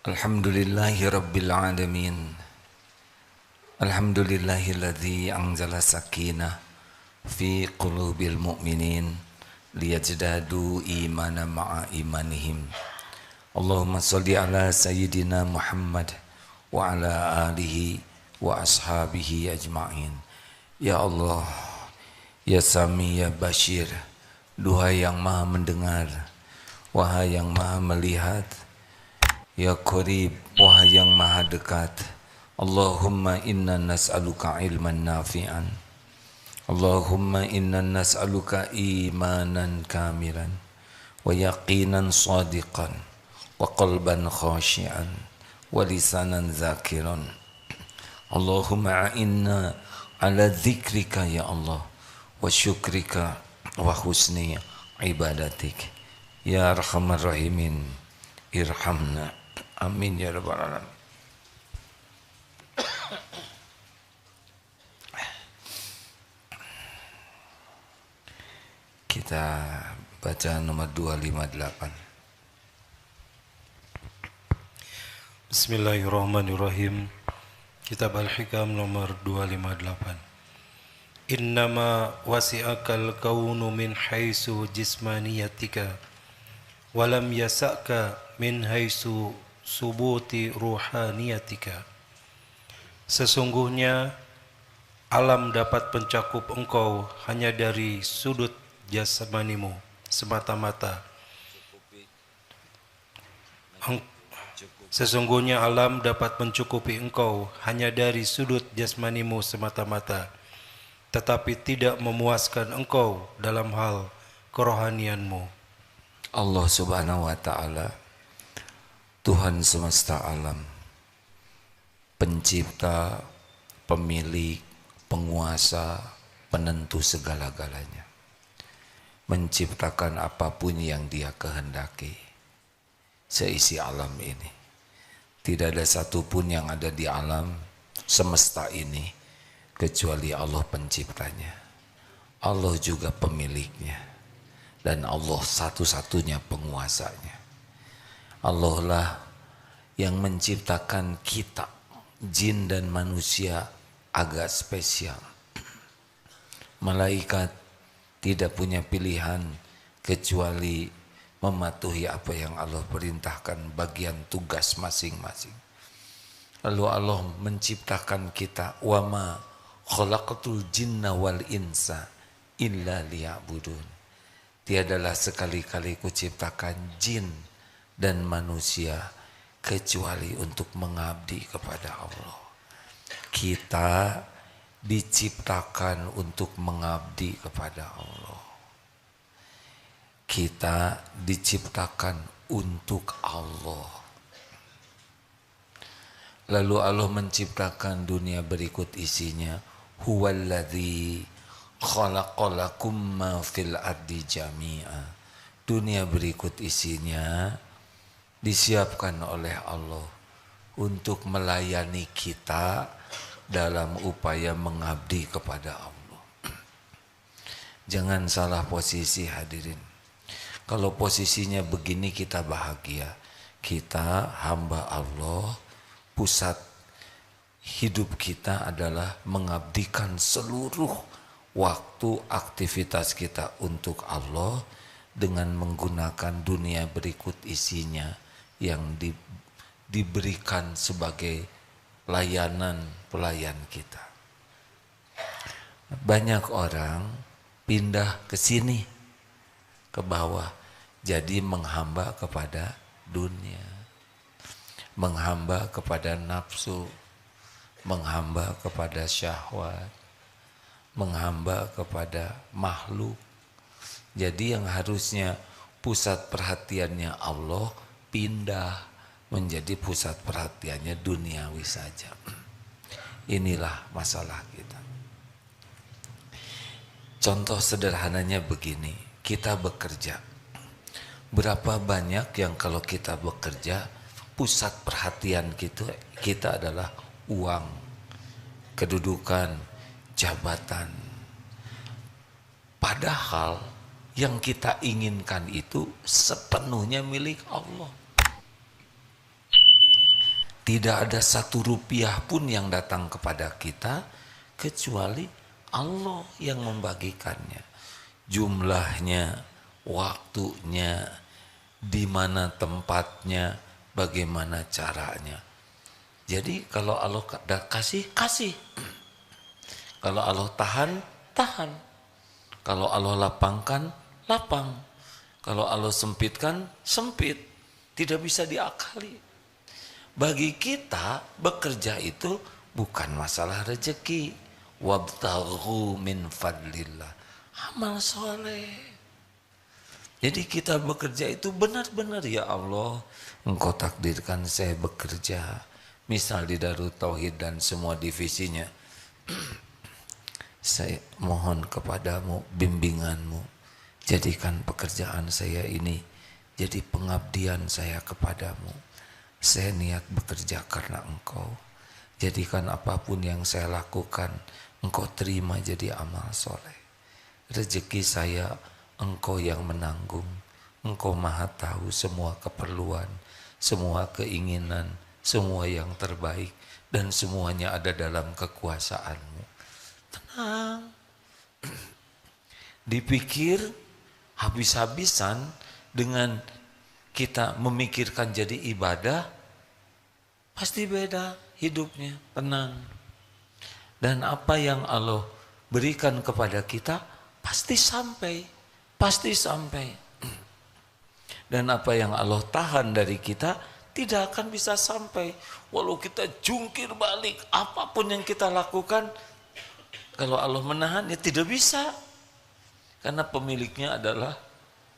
Alhamdulillahi Rabbil Alamin. Alhamdulillahilladzi anzala sakinah fi qulubil mu'minin liyajdadu imana ma'a imanihim. Allahumma salli ala Sayyidina Muhammad wa ala alihi wa ashabihi ajma'in. Ya Allah, Ya Sami, Ya Bashir, duhai yang maha mendengar, wahai yang maha melihat, Ya Qarib, wahai yang maha dekat. Allahumma inna nas'aluka ilman nafi'an. Allahumma inna nas'aluka imanan kamilan wa yaqinan sadiqan wa qalban khashi'an wa lisanan zakiran. Allahumma a'inna ala dzikrika ya Allah wa syukrika wa husni ibadatik. Ya Arhamar Rahimin, irhamna. Amin ya rabbal alamin. Kita baca nomor 258. Bismillahirrahmanirrahim. Kitab Al-Hikam nomor 258. Innama wasi'akal kaunu min haisu jismaniyatika walam yasa'ka min haisu subuti ruhaniyatika. Sesungguhnya alam dapat mencakup engkau hanya dari sudut jasmanimu semata-mata. Sesungguhnya alam dapat mencukupi engkau hanya dari sudut jasmanimu semata-mata, tetapi tidak memuaskan engkau dalam hal kerohanianmu. Allah Subhanahu wa taala, Tuhan semesta alam, pencipta, pemilik, penguasa, penentu segala-galanya, menciptakan apapun yang Dia kehendaki seisi alam ini. Tidak ada satupun yang ada di alam semesta ini kecuali Allah penciptanya. Allah juga pemiliknya, dan Allah satu-satunya penguasanya. Allah lah yang menciptakan kita, jin dan manusia, agak spesial. Malaikat tidak punya pilihan kecuali mematuhi apa yang Allah perintahkan, bagian tugas masing-masing. Lalu Allah menciptakan kita, wa ma khalaqatul jinna wal insa illa liya'budun. Tiadalah sekali-kali kuciptakan jin dan manusia kecuali untuk mengabdi kepada Allah. Kita diciptakan untuk mengabdi kepada Allah. Kita diciptakan untuk Allah. Lalu Allah menciptakan dunia berikut isinya. Huwallazi khalaqalakum ma fil ardi jami'a. Dunia berikut isinya disiapkan oleh Allah untuk melayani kita dalam upaya mengabdi kepada Allah. Jangan salah posisi hadirin. Kalau posisinya begini kita bahagia. Kita hamba Allah, pusat hidup kita adalah mengabdikan seluruh waktu aktivitas kita untuk Allah dengan menggunakan dunia berikut isinya yang diberikan sebagai layanan pelayan kita. Banyak orang pindah ke sini, ke bawah, jadi menghamba kepada dunia, menghamba kepada nafsu, menghamba kepada syahwat, menghamba kepada makhluk. Jadi yang harusnya pusat perhatiannya Allah pindah menjadi pusat perhatiannya duniawi saja. Inilah masalah kita. Contoh sederhananya begini, kita bekerja. Berapa banyak yang kalau kita bekerja, pusat perhatian kita adalah uang, kedudukan, jabatan. Padahal yang kita inginkan itu sepenuhnya milik Allah. Tidak ada 1 rupiah pun yang datang kepada kita kecuali Allah yang membagikannya. Jumlahnya, waktunya, di mana tempatnya, bagaimana caranya. Jadi kalau Allah kasih, kasih. Kalau Allah tahan, tahan. Kalau Allah lapangkan, lapang. Kalau Allah sempitkan, sempit. Tidak bisa diakali. Bagi kita bekerja itu bukan masalah rezeki. Wabtaghu min fadlillah. Amal soleh. Jadi kita bekerja itu benar-benar, ya Allah, Engkau takdirkan saya bekerja. Misal di Darut Tauhid dan semua divisinya. Saya mohon kepadamu bimbinganmu. Jadikan pekerjaan saya ini jadi pengabdian saya kepadamu. Saya niat bekerja karena Engkau. Jadikan apapun yang saya lakukan Engkau terima jadi amal soleh. Rezeki saya Engkau yang menanggung. Engkau maha tahu semua keperluan, semua keinginan, semua yang terbaik, dan semuanya ada dalam kekuasaan-Mu. Tenang. Dipikir habis-habisan dengan kita memikirkan jadi ibadah, pasti beda hidupnya. Tenang. Dan apa yang Allah berikan kepada kita pasti sampai. Pasti sampai. Dan apa yang Allah tahan dari kita tidak akan bisa sampai. Walau kita jungkir balik apapun yang kita lakukan, kalau Allah menahan ya tidak bisa. Karena pemiliknya adalah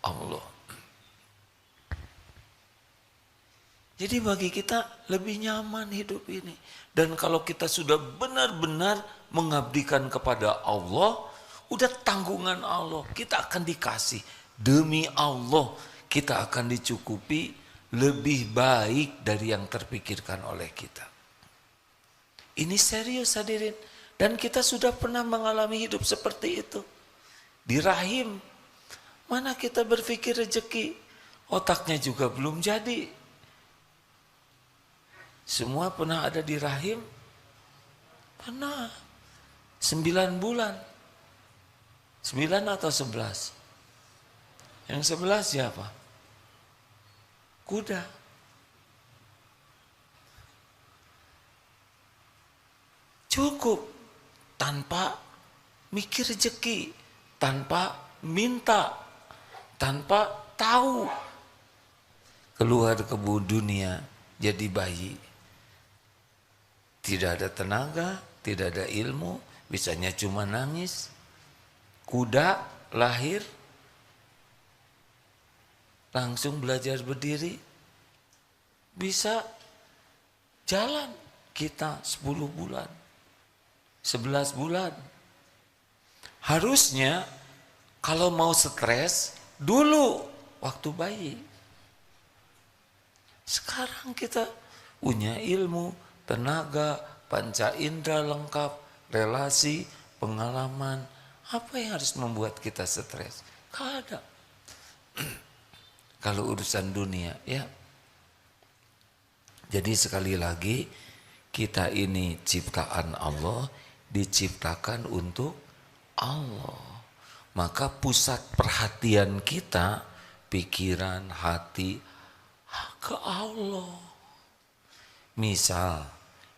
Allah. Jadi bagi kita lebih nyaman hidup ini. Dan kalau kita sudah benar-benar mengabdikan kepada Allah, udah tanggungan Allah, kita akan dikasih. Demi Allah, kita akan dicukupi lebih baik dari yang terpikirkan oleh kita. Ini serius hadirin. Dan kita sudah pernah mengalami hidup seperti itu. Di rahim, mana kita berpikir rezeki, otaknya juga belum jadi. Semua pernah ada di rahim? Pernah. 9 bulan. 9 atau 11? Yang 11 siapa? Kuda. Cukup. Tanpa mikir rezeki. Tanpa minta. Tanpa tahu. Keluar ke dunia jadi bayi. Tidak ada tenaga, tidak ada ilmu, bisanya cuma nangis. Kuda lahir, langsung belajar berdiri, bisa jalan kita 10 bulan, 11 bulan. Harusnya kalau mau stres, dulu waktu bayi. Sekarang kita punya ilmu, tenaga, panca indera lengkap, relasi, pengalaman. Apa yang harus membuat kita stres? Gak ada. Kalau urusan dunia, ya. Jadi sekali lagi, kita ini ciptaan Allah, diciptakan untuk Allah. Maka pusat perhatian kita, pikiran, hati, ke Allah. Misal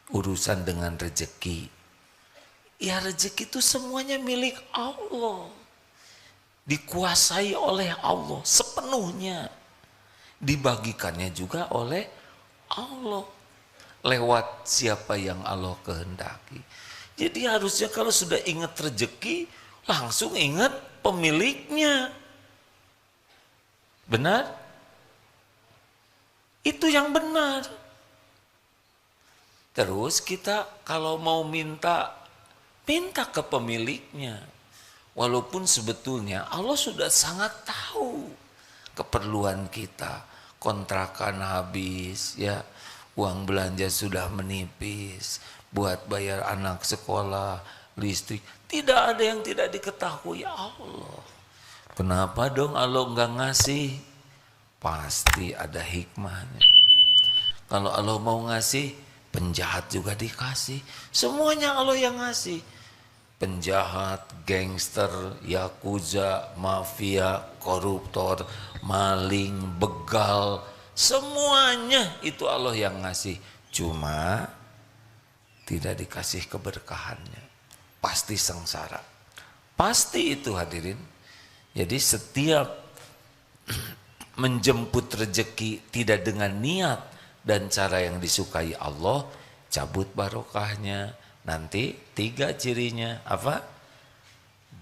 urusan dengan rezeki, ya rezeki itu semuanya milik Allah, dikuasai oleh Allah sepenuhnya, dibagikannya juga oleh Allah lewat siapa yang Allah kehendaki. Jadi harusnya kalau sudah ingat rezeki, langsung ingat pemiliknya. Benar? Itu yang benar. Terus kita kalau mau minta, minta ke pemiliknya. Walaupun sebetulnya Allah sudah sangat tahu keperluan kita. Kontrakan habis, ya, uang belanja sudah menipis, buat bayar anak sekolah, listrik. Tidak ada yang tidak diketahui Allah. Kenapa dong Allah enggak ngasih? Pasti ada hikmahnya. Kalau Allah mau ngasih, penjahat juga dikasih. Semuanya Allah yang ngasih. Penjahat, gangster, yakuza, mafia, koruptor, maling, begal, semuanya itu Allah yang ngasih. Cuma tidak dikasih keberkahannya. Pasti sengsara. Pasti itu hadirin. Jadi setiap menjemput rezeki tidak dengan niat dan cara yang disukai Allah, cabut barokahnya. Nanti 3 cirinya apa?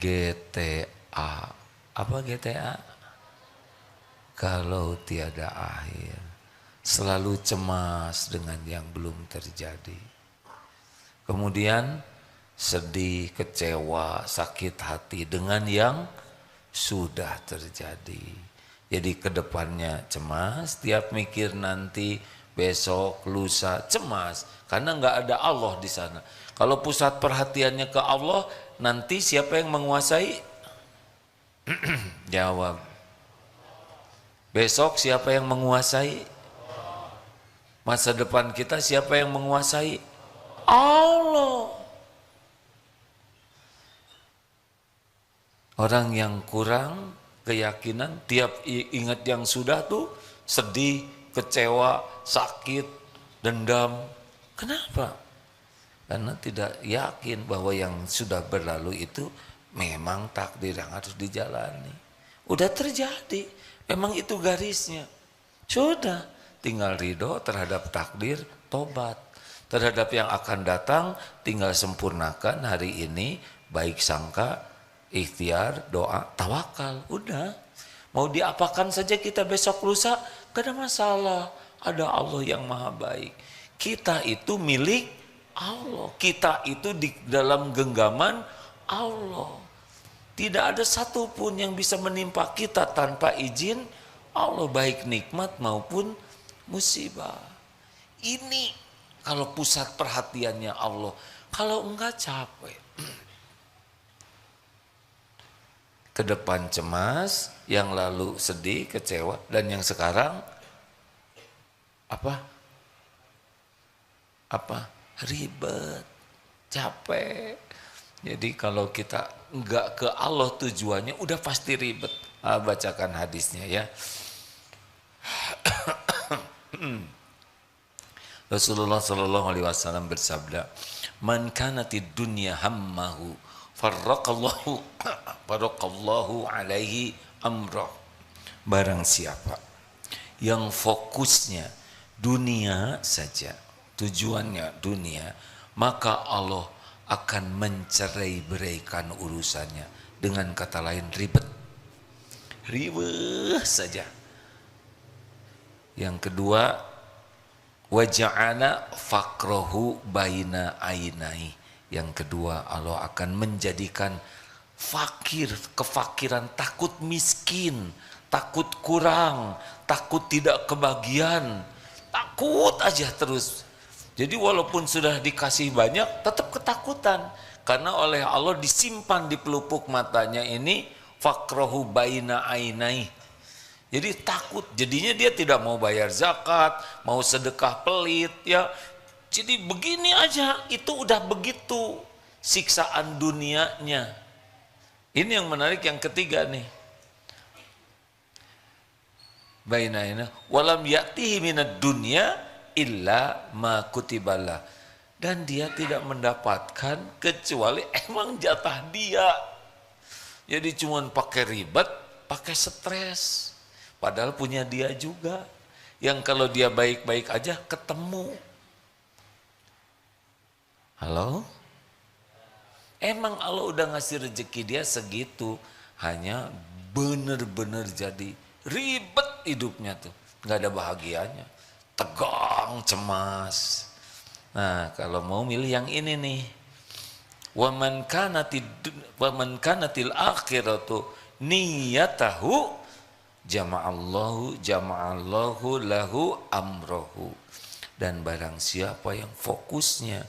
GTA. Apa GTA? Kalau tiada akhir. Selalu cemas dengan yang belum terjadi. Kemudian sedih, kecewa, sakit hati dengan yang sudah terjadi. Jadi kedepannya cemas, tiap mikir nanti, besok, lusa, cemas. Karena nggak ada Allah di sana. Kalau pusat perhatiannya ke Allah, nanti siapa yang menguasai? Jawab. Besok siapa yang menguasai? Masa depan kita siapa yang menguasai? Allah. Orang yang kurang keyakinan, tiap ingat yang sudah tuh sedih, kecewa, sakit, dendam. Kenapa? Karena tidak yakin bahwa yang sudah berlalu itu memang takdir yang harus dijalani. Udah terjadi, memang itu garisnya. Sudah, tinggal ridho terhadap takdir, tobat. Terhadap yang akan datang, tinggal sempurnakan hari ini, baik sangka, ikhtiar, doa, tawakal. Udah, mau diapakan saja kita besok lusa, gak ada masalah. Ada Allah yang maha baik. Kita itu milik Allah, kita itu di dalam genggaman Allah. Tidak ada satupun yang bisa menimpa kita tanpa izin Allah, baik nikmat maupun musibah. Ini kalau pusat perhatiannya Allah. Kalau enggak capek. Ke depan cemas, yang lalu sedih, kecewa, dan yang sekarang apa? Ribet, capek. Jadi kalau kita enggak ke Allah tujuannya, udah pasti ribet. Bacakan hadisnya ya. Rasulullah Shallallahu Alaihi Wasallam bersabda, "Man kanatid dunya hammahu, farraqallahu alaihi amrah." Barang siapa yang fokusnya dunia saja, tujuannya dunia, maka Allah akan mencerai-beraikan urusannya. Dengan kata lain, ribet saja. Yang kedua, waja'ana faqrahu baina ainai. Yang kedua, Allah akan menjadikan fakir, kefakiran, takut miskin, takut kurang, takut tidak kebagian, takut aja terus. Jadi walaupun sudah dikasih banyak, tetap ketakutan. Karena oleh Allah disimpan di pelupuk matanya ini, faqrahu baina ainai. Jadi takut, jadinya dia tidak mau bayar zakat, mau sedekah pelit, ya. Jadi begini aja, itu udah begitu siksaan dunianya. Ini yang menarik yang ketiga nih. Baina ainai walam ya'tihi minad dunya illa ma kutiballah, dan dia tidak mendapatkan kecuali emang jatah dia. Jadi cuman pakai ribet, pakai stres, padahal punya dia juga yang kalau dia baik-baik aja ketemu. Halo? Emang Allah udah ngasih rezeki dia segitu, hanya bener-bener jadi ribet hidupnya tuh, nggak ada bahagianya. Tegang, cemas. Nah, kalau mau milih yang ini nih. Wa man kanatil akhiratu niyatahu jama'allahu lahu amrohu. Dan barang siapa yang fokusnya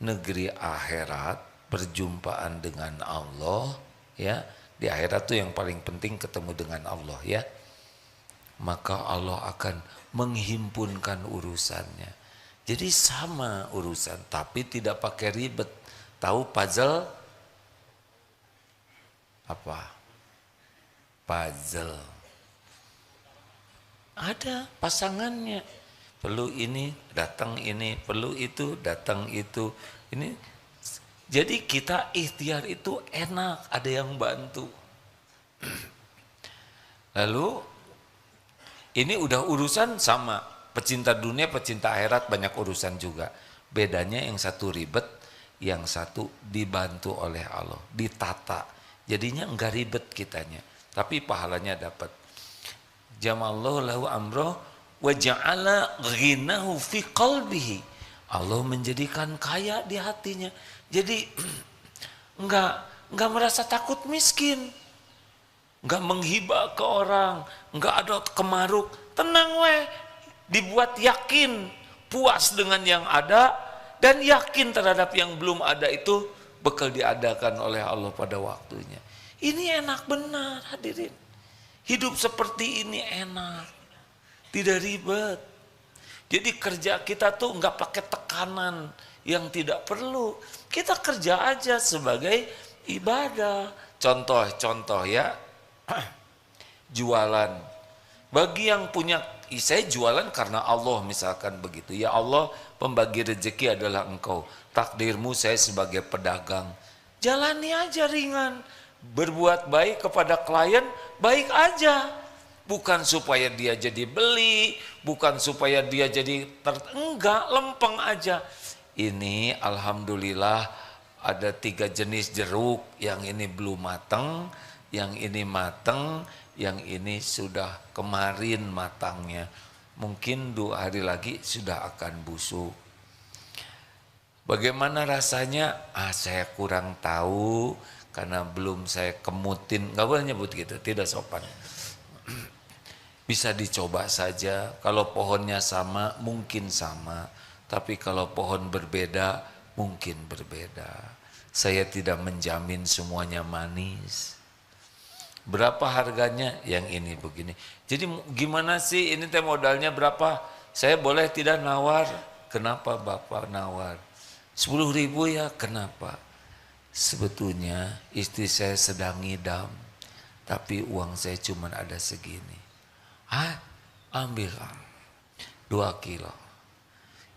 negeri akhirat, perjumpaan dengan Allah, ya. Di akhirat tuh yang paling penting ketemu dengan Allah, ya. maka Allah akan menghimpunkan urusannya. Jadi sama urusan, tapi tidak pakai ribet. Tahu puzzle? Apa? Puzzle. Ada pasangannya. Perlu ini, datang ini. Perlu itu, datang itu. Ini. Jadi kita ikhtiar itu enak, ada yang bantu. Lalu ini udah urusan sama. Pecinta dunia, pecinta akhirat banyak urusan juga. Bedanya yang satu ribet, yang satu dibantu oleh Allah, ditata. Jadinya enggak ribet kitanya, tapi pahalanya dapat. Jamallahu lahu amroh wa ja'ala ghinahu fi qalbihi. Allah menjadikan kaya di hatinya. Jadi enggak merasa takut miskin. Enggak menghibah ke orang, enggak ada kemaruk, tenang weh. Dibuat yakin, puas dengan yang ada, dan yakin terhadap yang belum ada itu bakal diadakan oleh Allah pada waktunya. Ini enak benar hadirin. Hidup seperti ini enak, tidak ribet. Jadi kerja kita tuh nggak pakai tekanan yang tidak perlu. Kita kerja aja sebagai ibadah. Contoh ya, jualan. Bagi yang punya, saya jualan karena Allah misalkan begitu. Ya Allah, pembagi rezeki adalah Engkau. Takdirmu saya sebagai pedagang. Jalani aja ringan. Berbuat baik kepada klien, baik aja. Bukan supaya dia jadi beli, bukan supaya dia jadi enggak, lempeng aja. Ini alhamdulillah ada 3 jenis jeruk. Yang ini belum mateng, yang ini mateng, yang ini sudah kemarin matangnya. Mungkin 2 hari lagi sudah akan busuk. Bagaimana rasanya? Saya kurang tahu karena belum saya kemutin. Gak boleh nyebut gitu, tidak sopan. Bisa dicoba saja. Kalau pohonnya sama, mungkin sama. Tapi kalau pohon berbeda, mungkin berbeda. Saya tidak menjamin semuanya manis. Berapa harganya? Yang ini begini. Jadi gimana sih ini teh modalnya berapa? Saya boleh tidak nawar? Kenapa Bapak nawar? 10.000 ya, kenapa? Sebetulnya istri saya sedang ngidam, tapi uang saya cuma ada segini. Ambillah 2 kilo.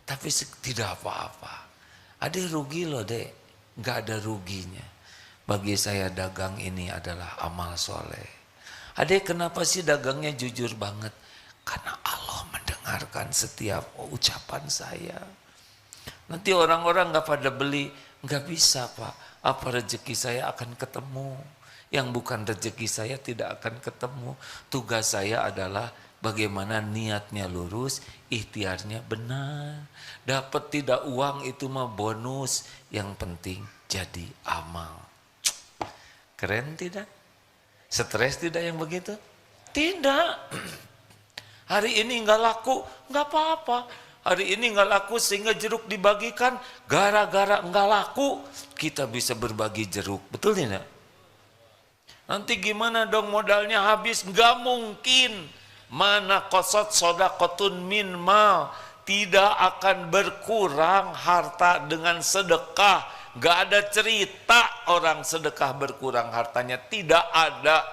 Tapi tidak apa-apa. Ada rugi loh dek, gak ada ruginya. Bagi saya dagang ini adalah amal soleh. Adek kenapa sih dagangnya jujur banget? Karena Allah mendengarkan setiap ucapan saya. Nanti orang-orang gak pada beli. Gak bisa Pak, apa rezeki saya akan ketemu. Yang bukan rezeki saya tidak akan ketemu. Tugas saya adalah bagaimana niatnya lurus, ikhtiarnya benar. Dapat tidak uang itu mah bonus. Yang penting jadi amal. Keren tidak? Stres tidak yang begitu? Tidak. Hari ini nggak laku, nggak apa-apa. Hari ini nggak laku sehingga jeruk dibagikan. Gara-gara nggak laku, kita bisa berbagi jeruk. Betul tidak? Nanti gimana dong modalnya habis? Nggak mungkin. Mana qasat shadaqatun min mal. Tidak akan berkurang harta dengan sedekah. Gak ada cerita orang sedekah berkurang hartanya, tidak ada.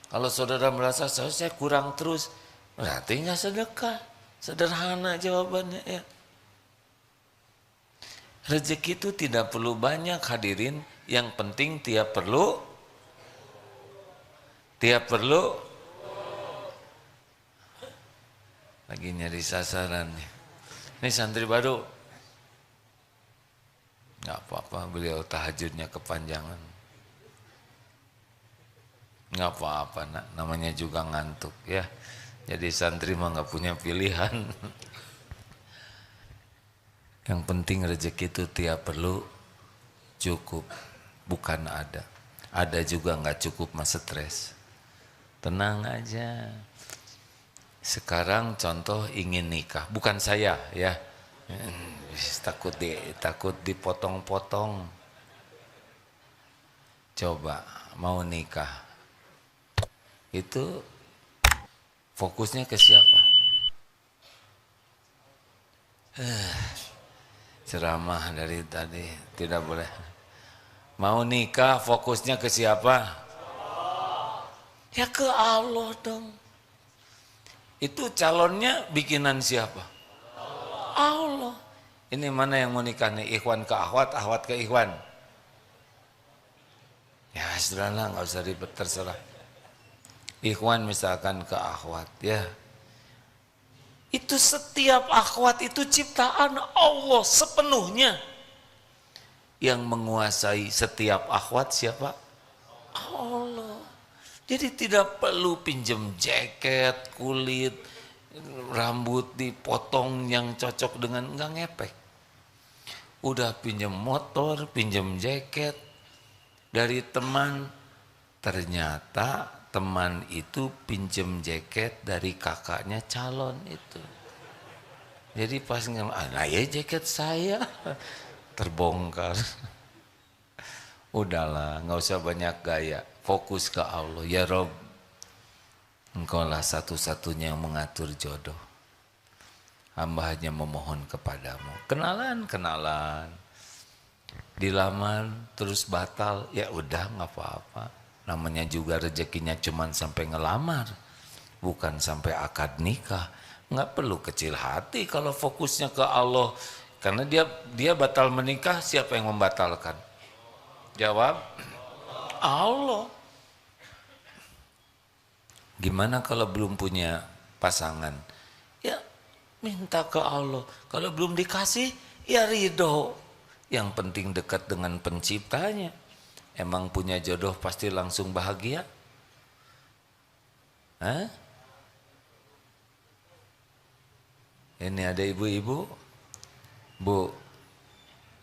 Kalau saudara merasa saya kurang terus, berarti gak sedekah. Sederhana jawabannya ya. Rezeki itu tidak perlu banyak hadirin, yang penting tiap perlu. Lagi nyari sasaran nih. Ini santri baru. Nggak apa-apa, beliau tahajudnya kepanjangan. Nggak apa-apa, namanya juga ngantuk ya. Jadi santri mah nggak punya pilihan. Yang penting rezeki itu tiap perlu cukup, bukan ada. Ada juga nggak cukup mah stres. Tenang aja. Sekarang contoh ingin nikah, bukan saya ya. Takut dipotong-potong. Coba mau nikah, itu fokusnya ke siapa? Ceramah dari tadi tidak boleh. Mau nikah fokusnya ke siapa? Ya ke Allah dong. Itu calonnya bikinan siapa? Allah. Ini mana yang mau nikah nih? Ikhwan ke akhwat, akhwat ke ikhwan. Ya sudahlah, nggak usah ribet, terserah. Ikhwan misalkan ke akhwat, ya. Itu setiap akhwat itu ciptaan Allah sepenuhnya. Yang menguasai setiap akhwat siapa? Allah. Jadi tidak perlu pinjem jaket, kulit, rambut dipotong yang cocok dengan, enggak ngepek. Udah pinjem motor, pinjem jaket dari teman, ternyata teman itu pinjem jaket dari kakaknya calon itu. Jadi pas nah ya jaket saya terbongkar. Udahlah, nggak usah banyak gaya, fokus ke Allah. Ya Rob, Engkaulah satu-satunya yang mengatur jodoh. Hamba hanya memohon kepadamu. Kenalan, dilamar terus batal, ya udah nggak apa-apa. Namanya juga rezekinya cuman sampai ngelamar, bukan sampai akad nikah. Nggak perlu kecil hati kalau fokusnya ke Allah. Karena dia batal menikah, siapa yang membatalkan? Jawab, Allah. Gimana kalau belum punya pasangan? Ya minta ke Allah. Kalau belum dikasih, ya ridho. Yang penting dekat dengan penciptanya. Emang punya jodoh pasti langsung bahagia? Hah? Ini ada ibu-ibu, Bu,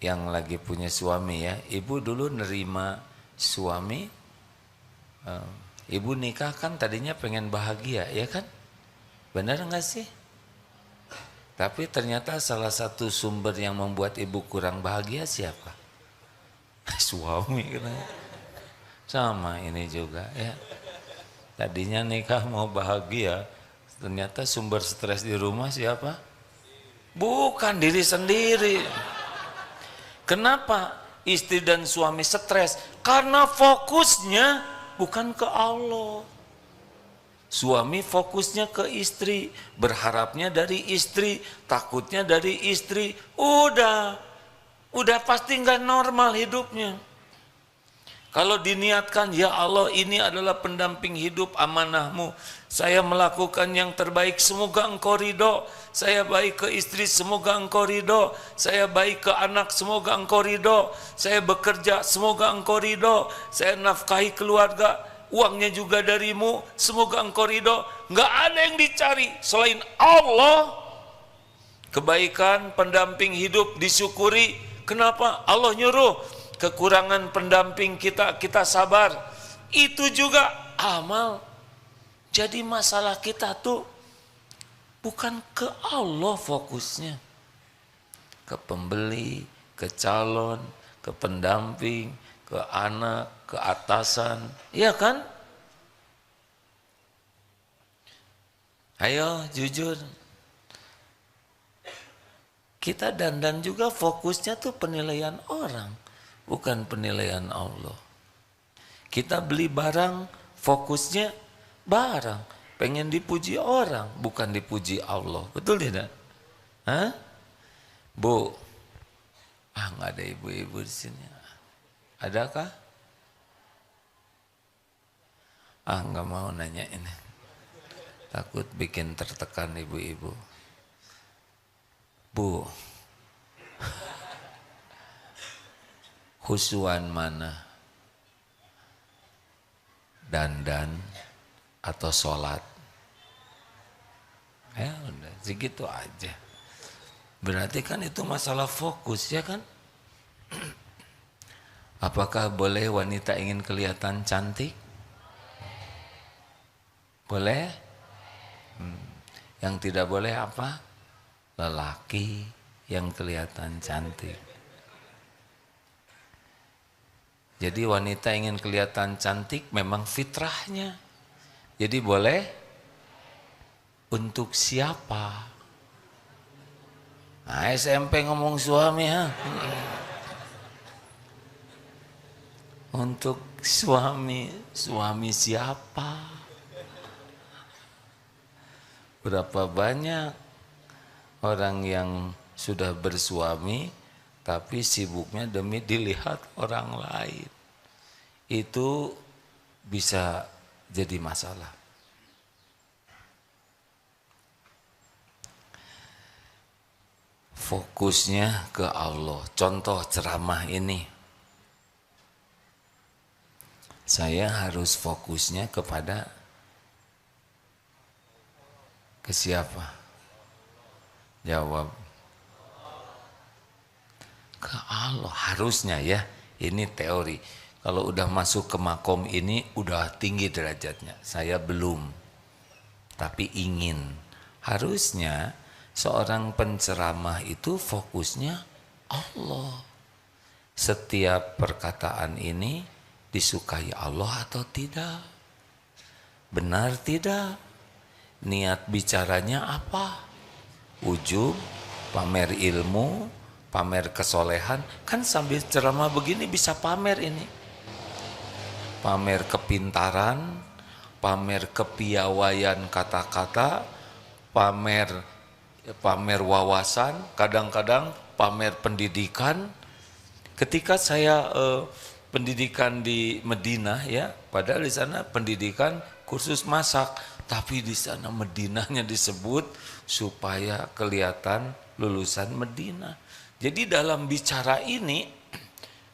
yang lagi punya suami ya. Ibu dulu nerima suami, ibu nikah kan tadinya pengen bahagia, ya kan? Benar nggak sih? Tapi ternyata salah satu sumber yang membuat ibu kurang bahagia siapa? Suami kan. Sama ini juga ya. Tadinya nikah mau bahagia, ternyata sumber stres di rumah siapa? Bukan diri sendiri. Kenapa istri dan suami stres? Karena fokusnya bukan ke Allah. Suami fokusnya ke istri, berharapnya dari istri, takutnya dari istri. Udah pasti nggak normal hidupnya. Kalau diniatkan, ya Allah ini adalah pendamping hidup amanahmu. Saya melakukan yang terbaik, semoga engkau ridho. Saya baik ke istri, semoga engkau ridho. Saya baik ke anak, semoga engkau ridho. Saya bekerja, semoga engkau ridho. Saya nafkahi keluarga, uangnya juga darimu, semoga engkau ridho. Nggak ada yang dicari selain Allah. Kebaikan pendamping hidup disyukuri. Kenapa? Allah nyuruh. Kekurangan pendamping kita sabar. Itu juga amal. Jadi masalah kita tuh bukan ke Allah fokusnya. Ke pembeli, ke calon, ke pendamping, ke anak, ke atasan. Iya kan? Ayo jujur. Kita dandan juga fokusnya tuh penilaian orang, bukan penilaian Allah. Kita beli barang, fokusnya barang, pengen dipuji orang, bukan dipuji Allah. Betul tidak? Hah? Bu, nggak ada ibu-ibu di sini. Adakah? Nggak mau nanya ini. Takut bikin tertekan ibu-ibu. Bu, khusuan mana? Dandan atau sholat? Ya udah, segitu aja. Berarti kan itu masalah fokus, ya kan? Apakah boleh wanita ingin kelihatan cantik? Boleh? Yang tidak boleh apa? Lelaki yang kelihatan cantik. Jadi wanita ingin kelihatan cantik memang fitrahnya. Jadi boleh untuk siapa? Nah, SMP ngomong suami ha. Untuk suami siapa? Berapa banyak orang yang sudah bersuami tapi sibuknya demi dilihat orang lain. Itu bisa jadi masalah. Fokusnya ke Allah. Contoh ceramah ini. Saya harus fokusnya kepada ke siapa? Jawab. Ke Allah harusnya ya. Ini teori. Kalau udah masuk ke makom ini udah tinggi derajatnya. Saya belum. Tapi ingin. Harusnya seorang penceramah itu fokusnya Allah. Setiap perkataan ini disukai Allah atau tidak? Benar tidak? Niat bicaranya apa? Ujub, pamer ilmu, pamer kesolehan. Kan sambil ceramah begini bisa pamer ini. Pamer kepintaran, pamer kepiawaian kata-kata, pamer wawasan, kadang-kadang pamer pendidikan. Ketika saya pendidikan di Madinah ya, padahal di sana pendidikan kursus masak, tapi di sana Madinahnya disebut supaya kelihatan lulusan Madinah. Jadi dalam bicara ini,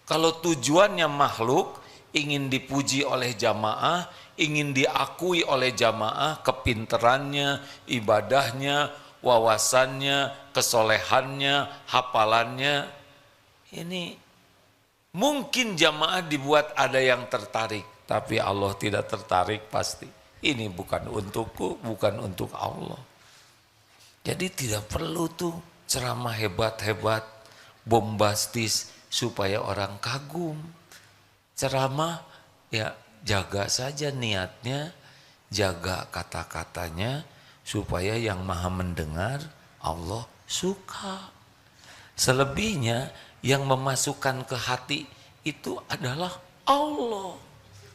kalau tujuannya makhluk ingin dipuji oleh jamaah, ingin diakui oleh jamaah, kepinterannya, ibadahnya, wawasannya, kesolehannya, hafalannya, ini mungkin jamaah dibuat ada yang tertarik, tapi Allah tidak tertarik pasti. Ini bukan untukku, bukan untuk Allah. Jadi tidak perlu tuh ceramah hebat-hebat, bombastis supaya orang kagum. Ceramah ya jaga saja niatnya, jaga kata-katanya supaya yang maha mendengar Allah suka. Selebihnya yang memasukkan ke hati itu adalah Allah,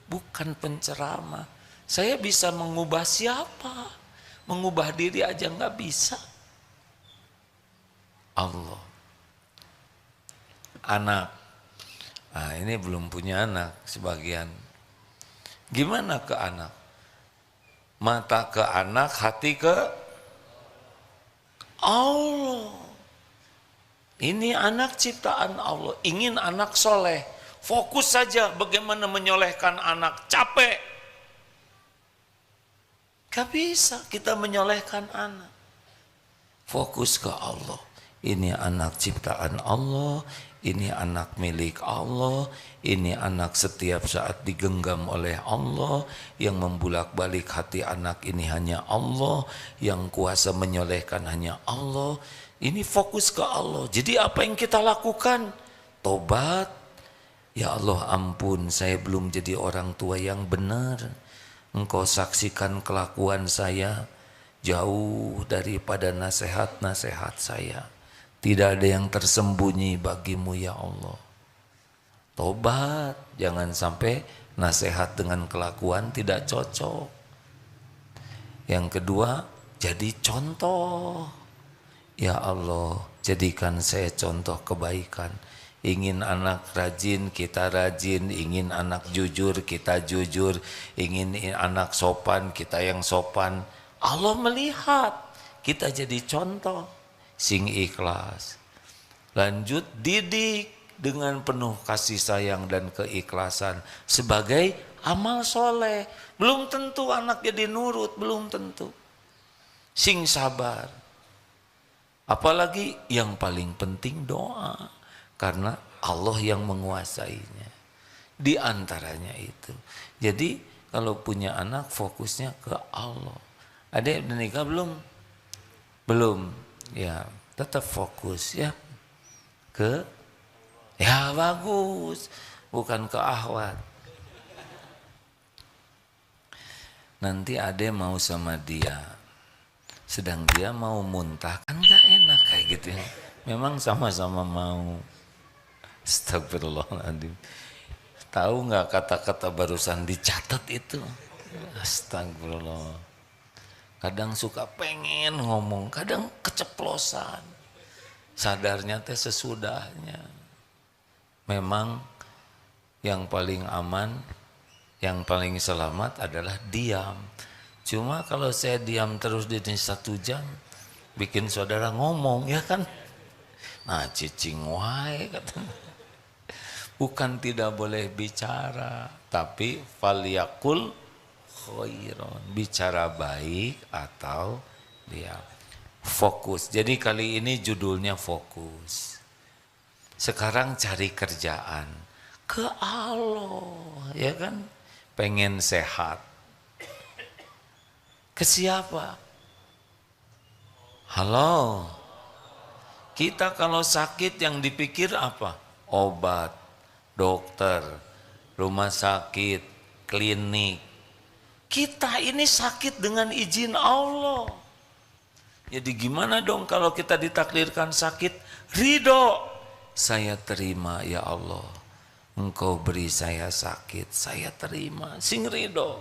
bukan penceramah. Saya bisa mengubah siapa? Mengubah diri aja nggak bisa. Allah. Anak. Nah, ini belum punya anak sebagian. Gimana ke anak? Mata ke anak, hati ke Allah. Ini anak ciptaan Allah. Ingin anak soleh. Fokus saja bagaimana menyolehkan anak. Capek. Gak bisa kita menyolehkan anak. Fokus ke Allah. Ini anak ciptaan Allah. Ini anak milik Allah. Ini anak setiap saat digenggam oleh Allah. Yang membulak-balik hati anak ini hanya Allah. Yang kuasa menyolehkan hanya Allah. Ini fokus ke Allah. Jadi apa yang kita lakukan? Tobat. Ya Allah ampun, saya belum jadi orang tua yang benar. Engkau saksikan kelakuan saya jauh daripada nasihat-nasihat saya. Tidak ada yang tersembunyi bagimu ya Allah. Tobat, jangan sampai nasihat dengan kelakuan tidak cocok. Yang kedua, jadi contoh. Ya Allah, jadikan saya contoh kebaikan. Ingin anak rajin, kita rajin. Ingin anak jujur, kita jujur. Ingin anak sopan, kita yang sopan. Allah melihat, kita jadi contoh. Sing ikhlas. Lanjut, didik dengan penuh kasih sayang dan keikhlasan. Sebagai amal soleh. Belum tentu anak jadi nurut, belum tentu. Sing sabar. Apalagi yang paling penting doa. Karena Allah yang menguasainya. Di antaranya itu. Jadi kalau punya anak fokusnya ke Allah. Ada yang udah nikah belum? Belum. Ya tetap fokus ya. Ya bagus. Bukan ke ahwat. nanti ade mau sama dia, sedang dia mau muntah, kan gak enak kayak gitu ya. Memang sama-sama mau. Astagfirullahaladzim. Tahu nggak kata-kata barusan dicatat itu? Astagfirullah. Kadang suka pengen ngomong, kadang keceplosan. Sadarnya teh sesudahnya. Memang yang paling aman, yang paling selamat adalah diam. Cuma kalau saya diam terus di sini 1 jam, bikin saudara ngomong, ya kan? Nah, cicing wae katanya. Bukan tidak boleh bicara, tapi falyakul khairon, bicara baik atau diam. Fokus. Jadi kali ini judulnya fokus. Sekarang cari kerjaan ke Allah, ya kan? Pengen sehat. Ke siapa? Halo. Kita kalau sakit yang dipikir apa? Obat, dokter, rumah sakit, klinik. Kita ini sakit dengan izin Allah. Jadi gimana dong kalau kita ditakdirkan sakit? Ridho. Saya terima ya Allah. Engkau beri saya sakit, saya terima. Sing ridho.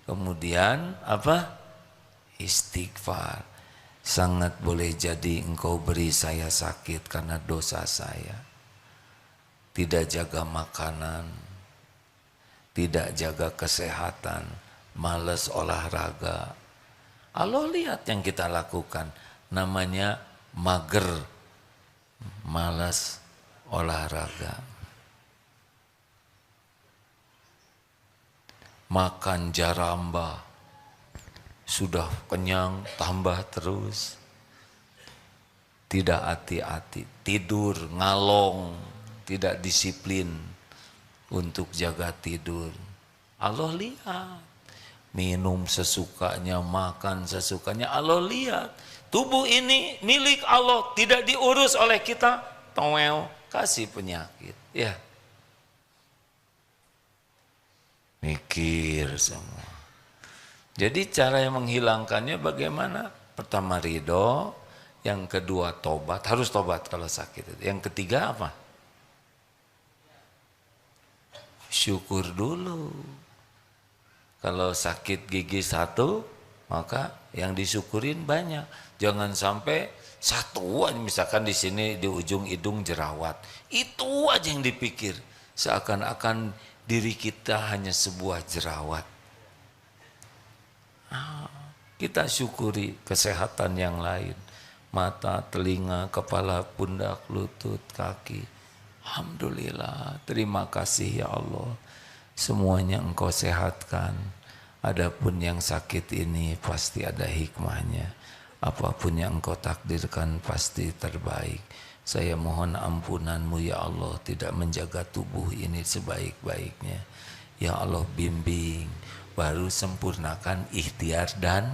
Kemudian apa? Istighfar. Sangat boleh jadi engkau beri saya sakit karena dosa saya. Tidak jaga makanan, tidak jaga kesehatan, malas olahraga. Allah lihat yang kita lakukan, namanya mager, malas olahraga. Makan jaramba, sudah kenyang tambah terus. Tidak hati-hati, tidur ngalong, tidak disiplin untuk jaga tidur. Allah lihat, minum sesukanya, makan sesukanya, Allah lihat. Tubuh ini milik Allah, tidak diurus oleh kita, toel, kasih penyakit. Ya, mikir semua. Jadi cara yang menghilangkannya bagaimana? Pertama ridho, yang kedua tobat, harus tobat kalau sakit. Yang ketiga apa? Syukur dulu. Kalau sakit gigi 1, maka yang disyukurin banyak. Jangan sampai 1 aja, misalkan di sini di ujung hidung jerawat. Itu aja yang dipikir. Seakan-akan diri kita hanya sebuah jerawat. Kita syukuri kesehatan yang lain, mata, telinga, kepala, pundak, lutut, kaki. Alhamdulillah, terima kasih ya Allah, semuanya engkau sehatkan. Adapun yang sakit ini pasti ada hikmahnya, apapun yang engkau takdirkan pasti terbaik. Saya mohon ampunanmu ya Allah, tidak menjaga tubuh ini sebaik-baiknya. Ya Allah bimbing, baru sempurnakan ikhtiar dan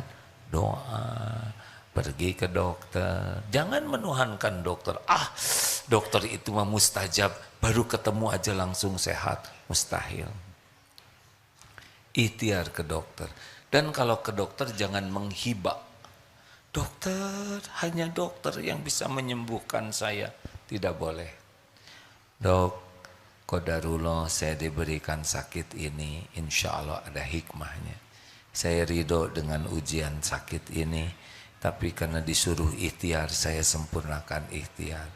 doa. Pergi ke dokter, jangan menuhankan dokter. Dokter itu mah mustajab, baru ketemu aja langsung sehat, mustahil. Ikhtiar ke dokter. Dan kalau ke dokter jangan menghibah. Dokter, hanya dokter yang bisa menyembuhkan saya. Tidak boleh. Dok, qadarullah saya diberikan sakit ini, insya Allah ada hikmahnya. Saya ridho dengan ujian sakit ini, tapi karena disuruh ikhtiar, saya sempurnakan ikhtiar.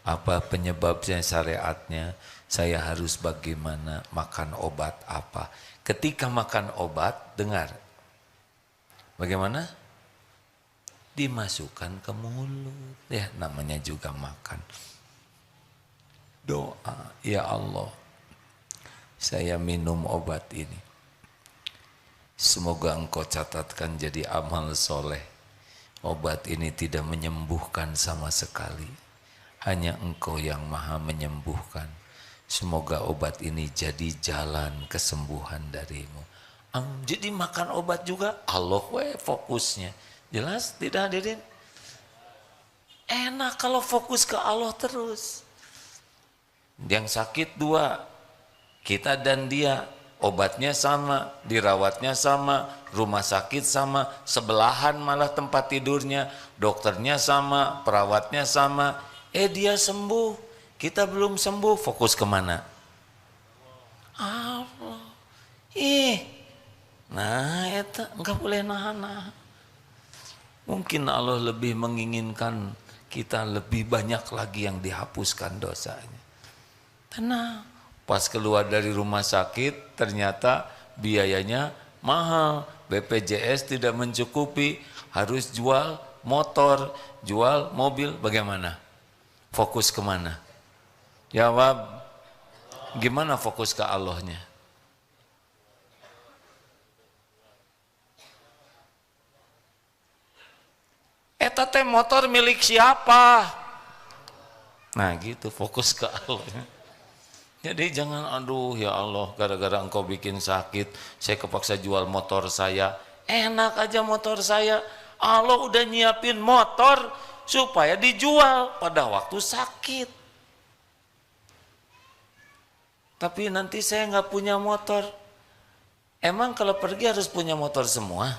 Apa penyebabnya, syariatnya, saya harus bagaimana, makan obat apa. Ketika makan obat, dengar, bagaimana? Dimasukkan ke mulut, ya namanya juga makan. Doa, ya Allah, saya minum obat ini. Semoga engkau catatkan jadi amal soleh. Obat ini tidak menyembuhkan sama sekali. Hanya engkau yang maha menyembuhkan. Semoga obat ini jadi jalan kesembuhan darimu. Jadi makan obat juga Allah fokusnya. Jelas tidak hadirin? Enak kalau fokus ke Allah terus. Yang sakit 2, kita dan dia. obatnya sama, dirawatnya sama, rumah sakit sama, sebelahan malah tempat tidurnya, dokternya sama, perawatnya sama. Dia sembuh, kita belum sembuh, fokus kemana? Allah. Nah, eta enggak boleh nahan. Mungkin Allah lebih menginginkan kita lebih banyak lagi yang dihapuskan dosanya. Tenang. Pas keluar dari rumah sakit ternyata biayanya mahal. BPJS tidak mencukupi, harus jual motor, jual mobil. Bagaimana? Fokus kemana? Jawab. Gimana fokus ke Allahnya? Eta teh motor milik siapa? Nah gitu, fokus ke Allah. Jadi jangan aduh ya Allah gara-gara engkau bikin sakit saya kepaksa jual motor saya. Enak aja motor saya. Allah udah nyiapin motor supaya dijual pada waktu sakit. Tapi nanti saya nggak punya motor. Emang kalau pergi harus punya motor semua?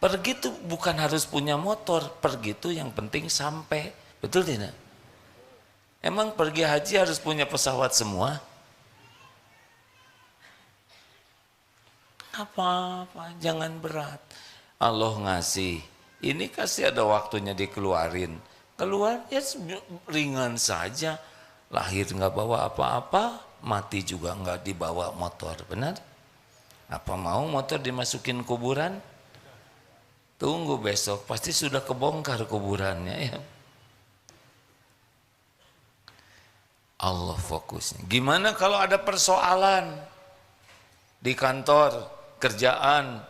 Pergi tuh bukan harus punya motor, pergi tuh yang penting sampai, betul tidak? Emang pergi haji harus punya pesawat semua? Apa-apa, jangan berat. Allah ngasih, ini kasih ada waktunya dikeluarin. Keluar ya ringan saja, lahir nggak bawa apa-apa, mati juga nggak dibawa motor, benar? Apa mau motor dimasukin kuburan? Tunggu besok, pasti sudah kebongkar kuburannya ya. Allah fokusnya. Gimana kalau ada persoalan di kantor, kerjaan?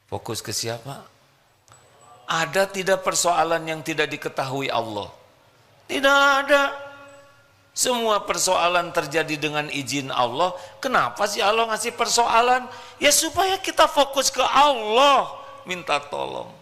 Fokus ke siapa? Ada tidak persoalan yang tidak diketahui Allah? Tidak ada. Semua persoalan terjadi dengan izin Allah. Kenapa sih Allah ngasih persoalan? Ya supaya kita fokus ke Allah, minta tolong.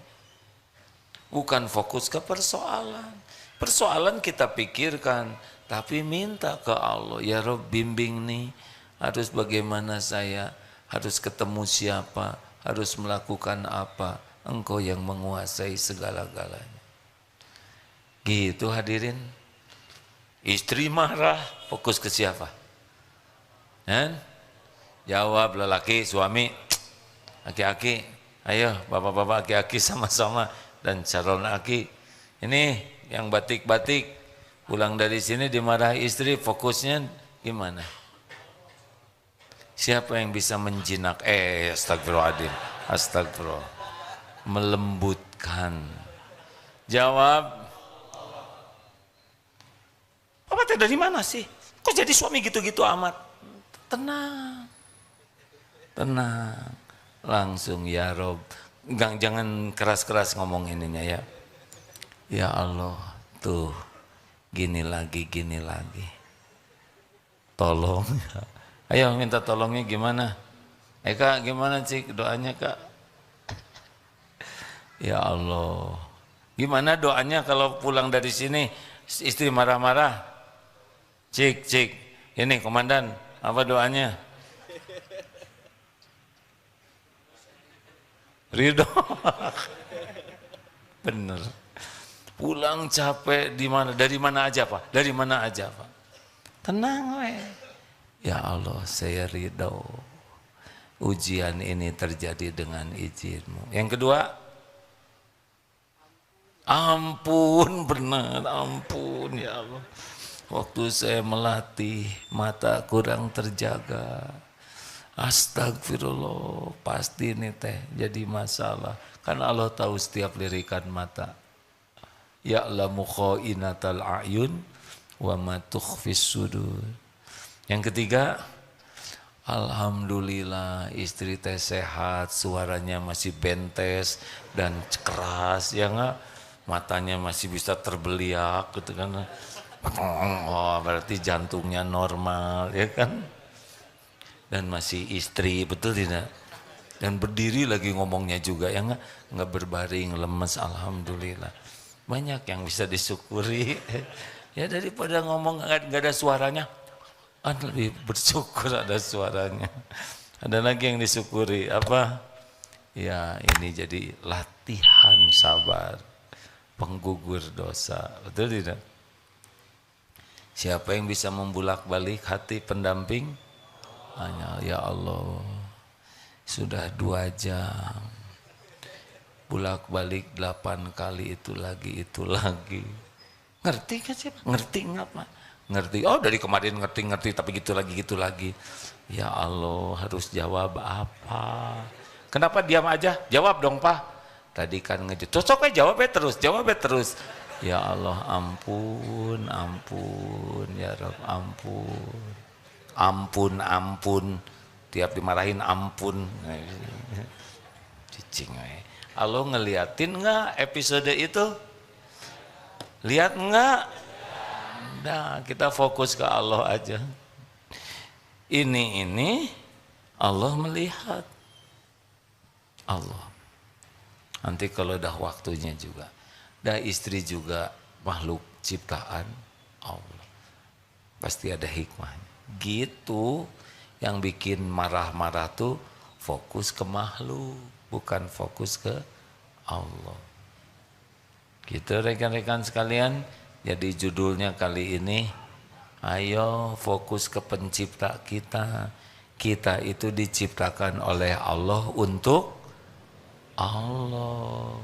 Bukan fokus ke persoalan. Persoalan kita pikirkan, tapi minta ke Allah. Ya Rob bimbing nih, harus bagaimana saya, harus ketemu siapa, harus melakukan apa. Engkau yang menguasai segala-galanya. Gitu hadirin. Istri marah, fokus ke siapa? Jawab lelaki, suami, aki-aki, ayo bapak-bapak aki-aki sama-sama dan calon aki. Ini yang batik-batik pulang dari sini dimarahi istri, fokusnya gimana? Siapa yang bisa menjinak? Astagfirullahaladzim, astagfirullah. Melembutkan. Jawab. Papa teh dari mana sih? Kok jadi suami gitu-gitu amat? Tenang. Tenang. Langsung ya Rob. Jangan keras-keras ngomong ininya ya. Ya Allah, tuh gini lagi. Tolong. Ayo minta tolongnya gimana? Kak gimana sih doanya Kak? Ya Allah. Gimana doanya kalau pulang dari sini istri marah-marah? Cik, ini komandan, apa doanya? Ridho. Bener. Pulang capek dari mana aja Pak? Dari mana aja Pak? Tenang we. Ya Allah, saya ridho. Ujian ini terjadi dengan izin-Mu. Yang kedua, ampun benar, ampun ya Allah. Waktu saya melatih mata kurang terjaga. Astagfirullah, pasti ini teh jadi masalah. Kan Allah tahu setiap lirikan mata. Ya'lamu kha'inatal a'yun wa ma tukhfis sudur. Yang ketiga, alhamdulillah istri teh sehat, suaranya masih bentes dan keras ya enggak? Matanya masih bisa terbeliak gitu kan. Oh, berarti jantungnya normal ya kan? Dan masih istri, betul tidak? Dan berdiri lagi ngomongnya juga ya enggak berbaring lemes, alhamdulillah. Banyak yang bisa disyukuri. Ya daripada ngomong enggak ada suaranya. lebih bersyukur ada suaranya. Ada lagi yang disyukuri apa? Ya ini jadi latihan sabar, penggugur dosa. Betul tidak? Siapa yang bisa membulak-balik hati pendamping? Hanya ya Allah. Sudah 2 jam. Bulak-balik 8 kali itu lagi. Ngerti kan sih? Ngerti nggak Pak? Ngerti. Oh dari kemarin ngerti tapi gitu lagi. Ya Allah harus jawab apa? Kenapa diam aja? Jawab dong Pak. Tadi kan cocok aja jawabnya terus. Ya Allah ampun ya Rabb ampun. Tiap dimarahin ampun. Cicing. Allah ngeliatin nggak episode itu? Lihat nggak? Nah, kita fokus ke Allah aja. Ini Allah melihat. Allah. Nanti kalau dah waktunya juga. Dah istri juga makhluk ciptaan Allah. Pasti ada hikmahnya. Gitu. Yang bikin marah-marah tuh fokus ke makhluk, bukan fokus ke Allah. Gitu rekan-rekan sekalian. Jadi judulnya kali ini, ayo fokus ke pencipta kita. Kita itu diciptakan oleh Allah untuk Allah.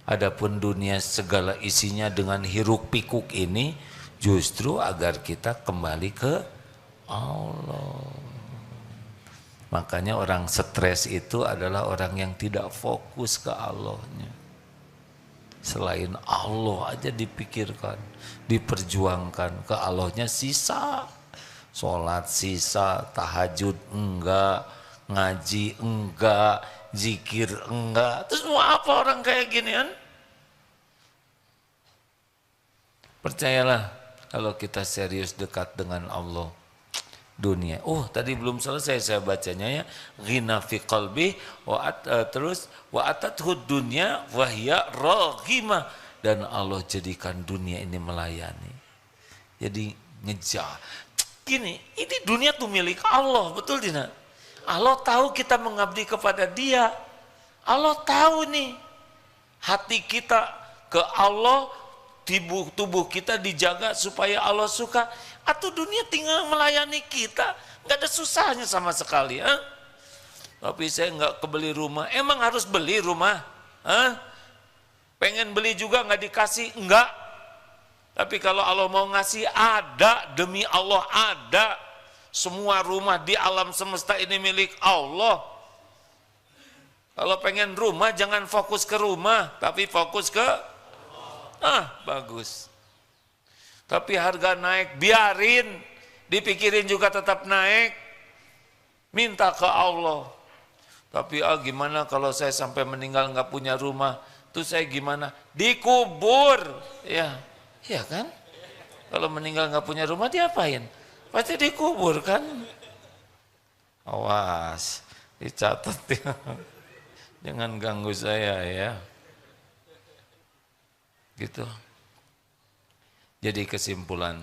Adapun dunia segala isinya dengan hiruk pikuk ini justru agar kita kembali ke Allah. Makanya orang stres itu adalah orang yang tidak fokus ke Allahnya. Selain Allah aja dipikirkan, diperjuangkan, ke Allahnya sisa. Sholat sisa, tahajud enggak, ngaji enggak, zikir enggak. Terus mau apa orang kayak gini kan? Percayalah kalau kita serius dekat dengan Allah, dunia. Oh, tadi belum selesai saya bacanya ya. Ghina fi qalbi terus wa atathud dunya wa hiya raghimah, dan Allah jadikan dunia ini melayani. Jadi ngejar. Gini, ini dunia tuh milik Allah, betul tidak? Allah tahu kita mengabdi kepada Dia. Allah tahu nih hati kita ke Allah, tubuh kita dijaga supaya Allah suka. Atau dunia tinggal melayani kita, nggak ada susahnya sama sekali. Tapi saya nggak kebeli rumah. Emang harus beli rumah? Pengen beli juga nggak dikasih? Enggak. Tapi kalau Allah mau ngasih, ada, demi Allah ada. Semua rumah di alam semesta ini milik Allah. Kalau pengen rumah jangan fokus ke rumah, tapi fokus ke bagus. Tapi harga naik, biarin, dipikirin juga tetap naik. Minta ke Allah. Tapi gimana kalau saya sampai meninggal nggak punya rumah, tuh saya gimana? Dikubur, ya kan? Kalau meninggal nggak punya rumah diapain? Pasti dikubur kan? Awas, dicatat ya. Jangan ganggu saya ya. Gitu. Jadi kesimpulan,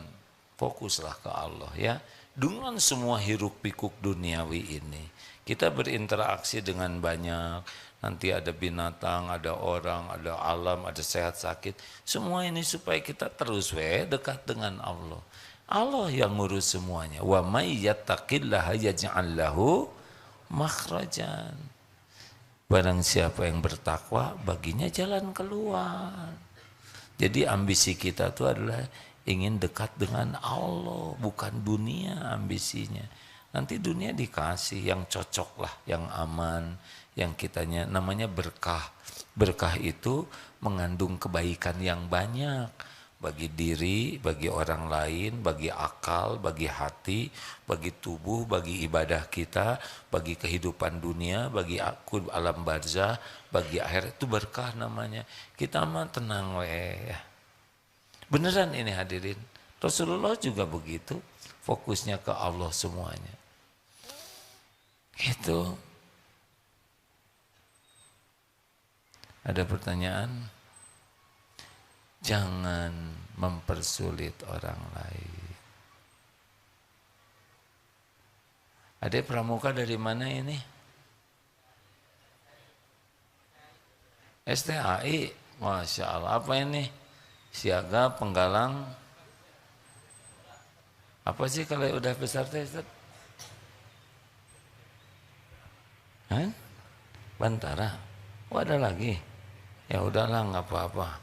fokuslah ke Allah ya. Dengan semua hiruk pikuk duniawi ini, kita berinteraksi dengan banyak. Nanti ada binatang, ada orang, ada alam, ada sehat sakit. Semua ini supaya kita terus dekat dengan Allah. Allah yang ngurus semuanya. Wa may yattaqillaha yaj'al lahu makhrajan. Barang siapa yang bertakwa, baginya jalan keluar. Jadi ambisi kita itu adalah ingin dekat dengan Allah, bukan dunia ambisinya. Nanti dunia dikasih yang cocok lah, yang aman, yang kitanya namanya berkah. Berkah itu mengandung kebaikan yang banyak bagi diri, bagi orang lain, bagi akal, bagi hati, bagi tubuh, bagi ibadah kita, bagi kehidupan dunia, bagi alam barzah, bagi akhirat. Itu berkah namanya. Kita mah tenang ya. Beneran ini hadirin. Rasulullah juga begitu, fokusnya ke Allah semuanya. Gitu. Ada pertanyaan? Jangan mempersulit orang lain. Adik pramuka dari mana ini? STAI, Masya Allah. Apa ini? Siaga, penggalang. Apa sih kalau udah besar teh? Hah? Bantara. Oh ada lagi. Ya udahlah nggak apa-apa.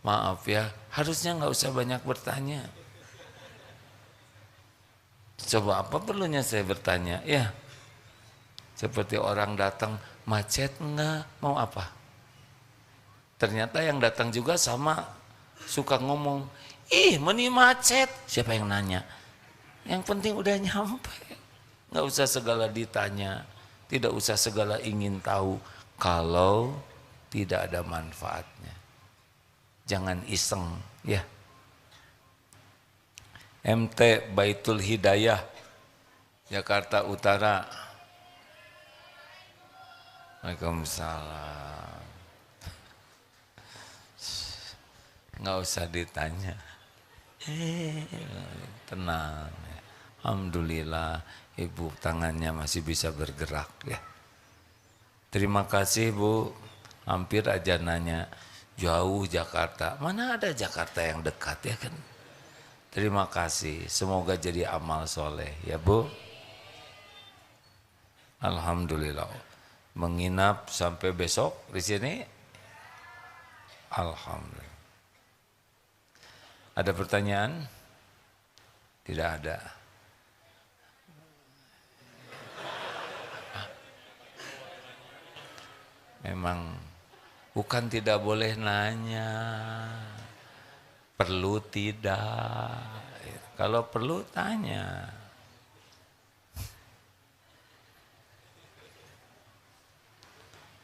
Maaf ya, harusnya nggak usah banyak bertanya. Coba apa perlunya saya bertanya? Ya, seperti orang datang macet enggak, mau apa? Ternyata yang datang juga sama, suka ngomong, ih meni macet. Siapa yang nanya? Yang penting udah nyampe. Nggak usah segala ditanya, tidak usah segala ingin tahu kalau tidak ada manfaatnya. Jangan iseng ya. MT Baitul Hidayah Jakarta Utara. Waalaikumsalam. Nggak usah ditanya. Tenang. Alhamdulillah ibu tangannya masih bisa bergerak ya. Terima kasih Bu. Hampir aja nanya jauh Jakarta. Mana ada Jakarta yang dekat ya kan? Terima kasih, semoga jadi amal soleh ya Bu. Alhamdulillah, menginap sampai besok di sini. Alhamdulillah. Ada pertanyaan? Tidak ada. Memang bukan tidak boleh nanya. Perlu tidak, kalau perlu tanya.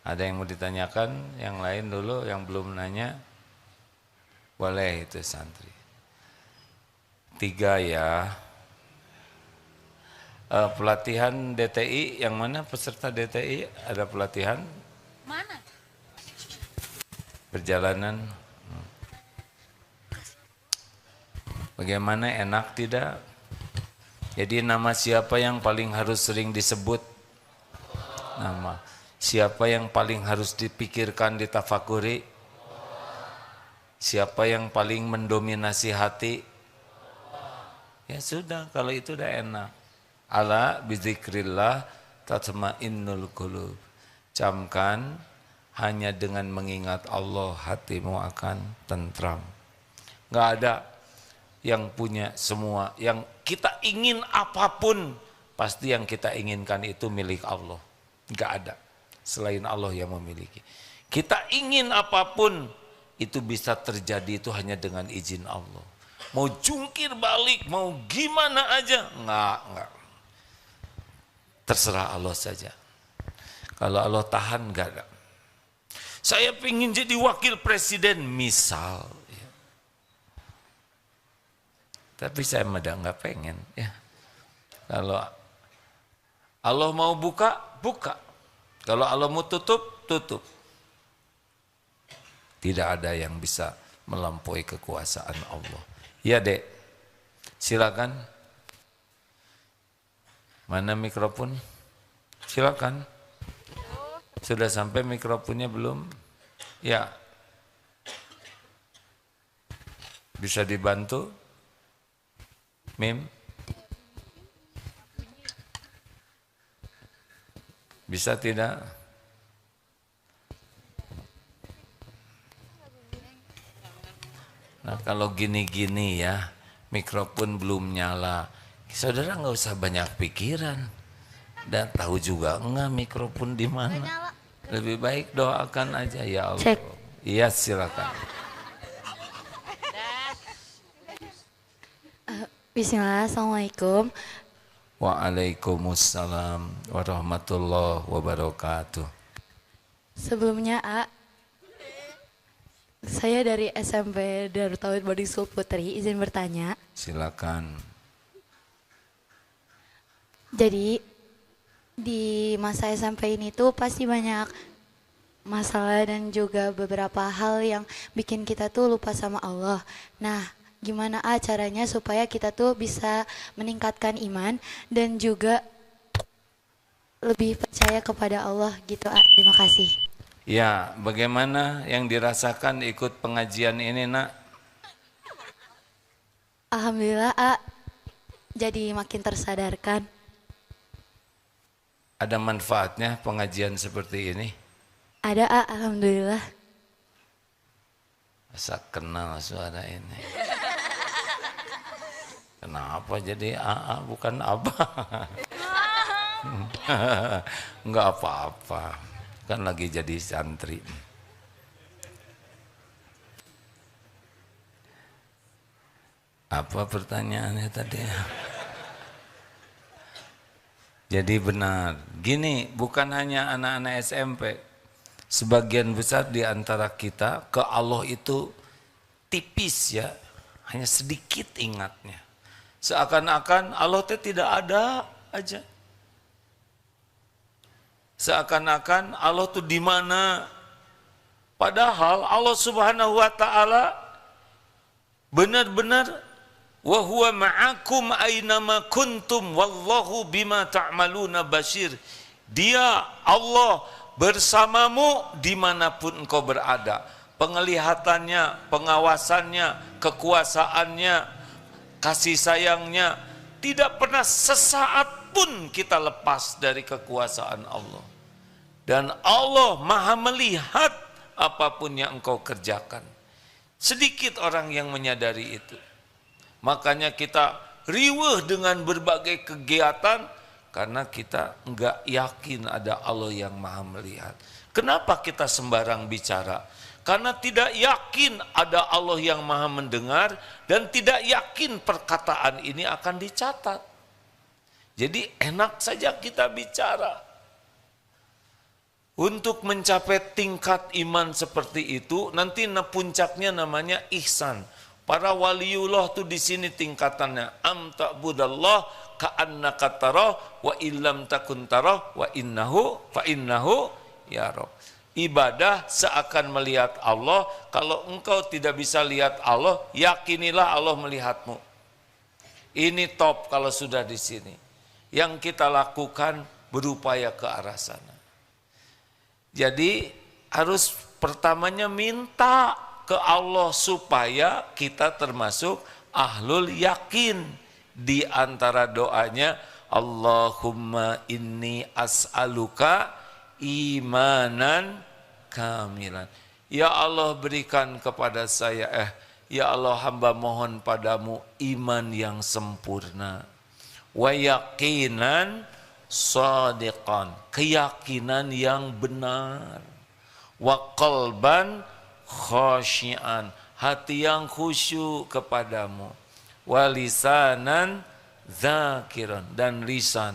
Ada yang mau ditanyakan, yang lain dulu, yang belum nanya, boleh itu santri. 3 ya, pelatihan DTI, yang mana peserta DTI, ada pelatihan? Mana? Perjalanan. Bagaimana, enak tidak? Jadi nama siapa yang paling harus sering disebut? Nama. Siapa yang paling harus dipikirkan, ditafakuri? Siapa yang paling mendominasi hati? Ya sudah, kalau itu udah enak. Ala bizikrillah tatma'innul qulub. Camkan, hanya dengan mengingat Allah hatimu akan tentram. Enggak ada yang punya semua, yang kita ingin apapun, pasti yang kita inginkan itu milik Allah. Enggak ada selain Allah yang memiliki. Kita ingin apapun, itu bisa terjadi itu hanya dengan izin Allah. Mau jungkir balik, mau gimana aja, enggak. Terserah Allah saja. Kalau Allah tahan, enggak ada. Saya ingin jadi wakil presiden, misal. Tapi saya enggak pengen ya. Kalau Allah mau buka, buka. Kalau Allah mau tutup, tutup. Tidak ada yang bisa melampaui kekuasaan Allah. Ya Dek, silakan. Mana mikrofon? Silakan. Sudah sampai mikrofonnya belum? Ya. Bisa dibantu? Mim? Bisa tidak? Nah kalau gini-gini ya, mikrofon belum nyala, saudara nggak usah banyak pikiran. Dan tahu juga enggak mikrofon di mana. Lebih baik doakan aja ya Allah. Cek. Iya silakan. Bismillah, Assalamualaikum. Waalaikumsalam warahmatullahi wabarakatuh. Sebelumnya saya dari SMP Darut Tauhid Boarding School Putri, izin bertanya. Silakan. Jadi di masa SMP ini tuh pasti banyak masalah dan juga beberapa hal yang bikin kita tuh lupa sama Allah. Nah, gimana caranya supaya kita tuh bisa meningkatkan iman dan juga lebih percaya kepada Allah gitu. Terima kasih. Ya, bagaimana yang dirasakan ikut pengajian ini, Nak? Alhamdulillah jadi makin tersadarkan. Ada manfaatnya pengajian seperti ini? Ada alhamdulillah. Asa kenal suara ini. Kenapa jadi AA bukan Abah? Enggak apa-apa, kan lagi jadi santri. Apa pertanyaannya tadi? Jadi benar, gini, bukan hanya anak-anak SMP, sebagian besar di antara kita ke Allah itu tipis ya, hanya sedikit ingatnya. Seakan-akan Allah itu tidak ada aja. Seakan-akan Allah itu di mana? Padahal Allah Subhanahu wa taala benar-benar wa huwa ma'akum aynama kuntum wallahu bima ta'maluna basyir. Dia Allah bersamamu dimanapun engkau berada. Penglihatannya, pengawasannya, kekuasaannya, kasih sayangnya, tidak pernah sesaat pun kita lepas dari kekuasaan Allah. Dan Allah maha melihat apapun yang engkau kerjakan. Sedikit orang yang menyadari itu. Makanya kita riweuh dengan berbagai kegiatan karena kita enggak yakin ada Allah yang maha melihat. Kenapa kita sembarang bicara? Karena tidak yakin ada Allah yang maha mendengar dan tidak yakin perkataan ini akan dicatat. Jadi enak saja kita bicara. Untuk mencapai tingkat iman seperti itu, nanti puncaknya namanya ihsan. Para waliullah tuh di sini tingkatannya. Am ta'budallah ka'annaka tarah wa illam takun tarah wa innahu fa innahu yarah. Ibadah seakan melihat Allah. Kalau engkau tidak bisa lihat Allah, yakinilah Allah melihatmu. Ini top kalau sudah di sini. Yang kita lakukan berupaya ke arah sana. Jadi harus pertamanya minta ke Allah supaya kita termasuk ahlul yakin. Di antara doanya, Allahumma inni as'aluka imanan kamilan. Ya Allah berikan kepada saya, ya Allah hamba mohon padamu iman yang sempurna. Wa yaqinan shadiqan, keyakinan yang benar. Wa qalban khasyian, hati yang khusyuk kepadamu. Wa lisanan zakiran, dan lisan.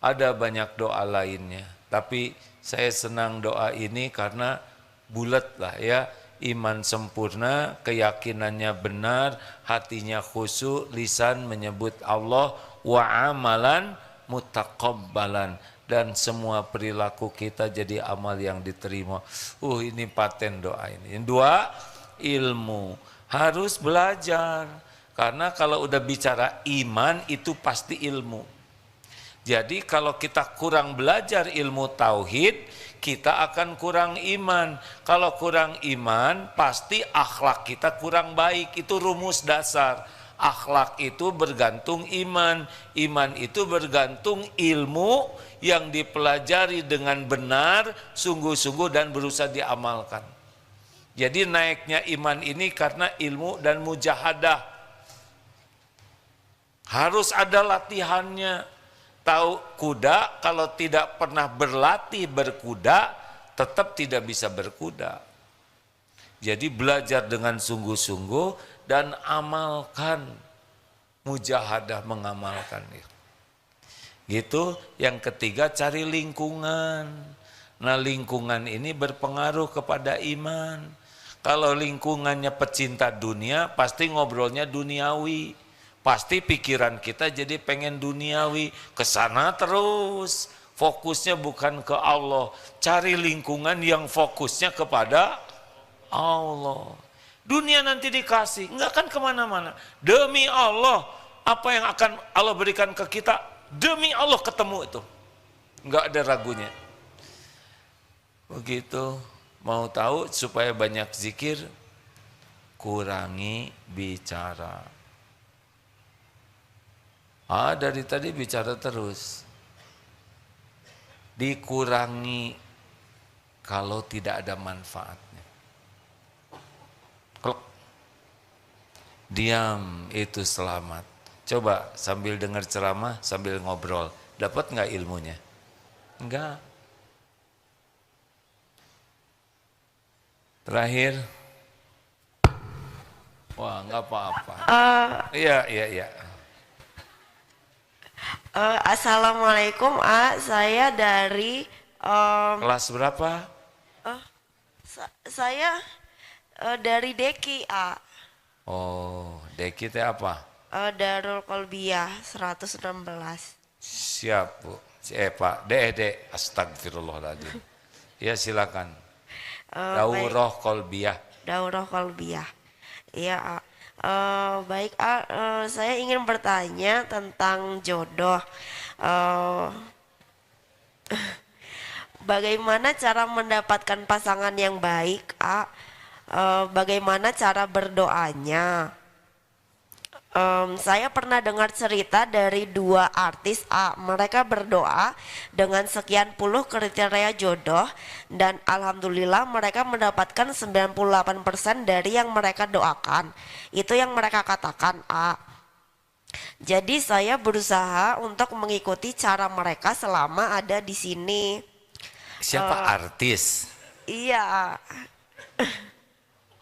Ada banyak doa lainnya, tapi saya senang doa ini karena bulat lah ya. Iman sempurna, keyakinannya benar, hatinya khusyuk, lisan menyebut Allah, wa amalan mutaqabbalan, dan semua perilaku kita jadi amal yang diterima. Ini paten doa ini. Yang dua, ilmu. Harus belajar. Karena kalau udah bicara iman itu pasti ilmu. Jadi kalau kita kurang belajar ilmu tauhid, kita akan kurang iman. Kalau kurang iman, pasti akhlak kita kurang baik. Itu rumus dasar. Akhlak itu bergantung iman. Iman itu bergantung ilmu yang dipelajari dengan benar, sungguh-sungguh dan berusaha diamalkan. Jadi naiknya iman ini karena ilmu dan mujahadah. Harus ada latihannya. Tahu kuda kalau tidak pernah berlatih berkuda, tetap tidak bisa berkuda. Jadi belajar dengan sungguh-sungguh dan amalkan, mujahadah mengamalkan itu. Gitu. Yang ketiga, cari lingkungan. Nah, lingkungan ini berpengaruh kepada iman. Kalau lingkungannya pecinta dunia, pasti ngobrolnya duniawi. Pasti pikiran kita jadi pengen duniawi, ke sana terus. Fokusnya bukan ke Allah. Cari lingkungan yang fokusnya kepada Allah. Dunia nanti dikasih, enggak akan kemana-mana. Demi Allah, apa yang akan Allah berikan ke kita, demi Allah ketemu itu. nggak ada ragunya. Begitu mau tahu supaya banyak zikir, kurangi bicara. Dari tadi bicara terus. Dikurangi kalau tidak ada manfaatnya. Kluk. Diam itu selamat. Coba sambil dengar ceramah, sambil ngobrol. Dapat nggak ilmunya? Enggak. Terakhir. Wah, nggak apa-apa. Iya. Assalamualaikum, saya dari Kelas berapa? saya dari Deki, Oh, Deki teh apa? Darul Kolbiyah 116. Siap, Bu. Pak, astagfirullahaladzim. Ya, silakan. Daurah Kolbiyah. Daurah Kolbiyah. Iya, baik, saya ingin bertanya tentang jodoh. Bagaimana cara mendapatkan pasangan yang baik, bagaimana cara berdoanya? Saya pernah dengar cerita dari dua artis, mereka berdoa dengan sekian puluh kriteria jodoh dan alhamdulillah mereka mendapatkan 98% dari yang mereka doakan. Itu yang mereka katakan, Jadi saya berusaha untuk mengikuti cara mereka selama ada di sini. Siapa artis? Iya.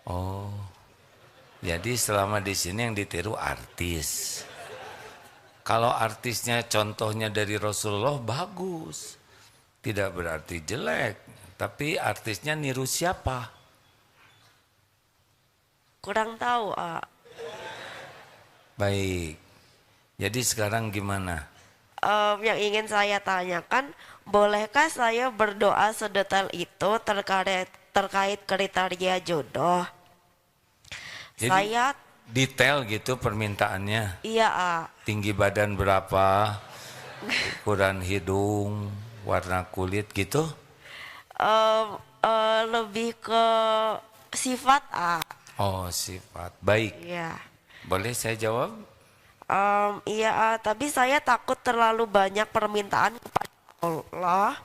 Oh. Jadi selama di sini yang ditiru artis. Kalau artisnya contohnya dari Rasulullah bagus. Tidak berarti jelek. Tapi artisnya niru siapa? Kurang tahu, Baik. Jadi sekarang gimana? Yang ingin saya tanyakan, bolehkah saya berdoa sedetail itu terkait kriteria jodoh? Jadi Saya detail gitu permintaannya. iya, Tinggi badan berapa? Ukuran hidung, warna kulit gitu? lebih ke sifat, Oh, sifat. Baik. iya. Boleh saya jawab? Iya, tapi saya takut terlalu banyak permintaan kepada Allah.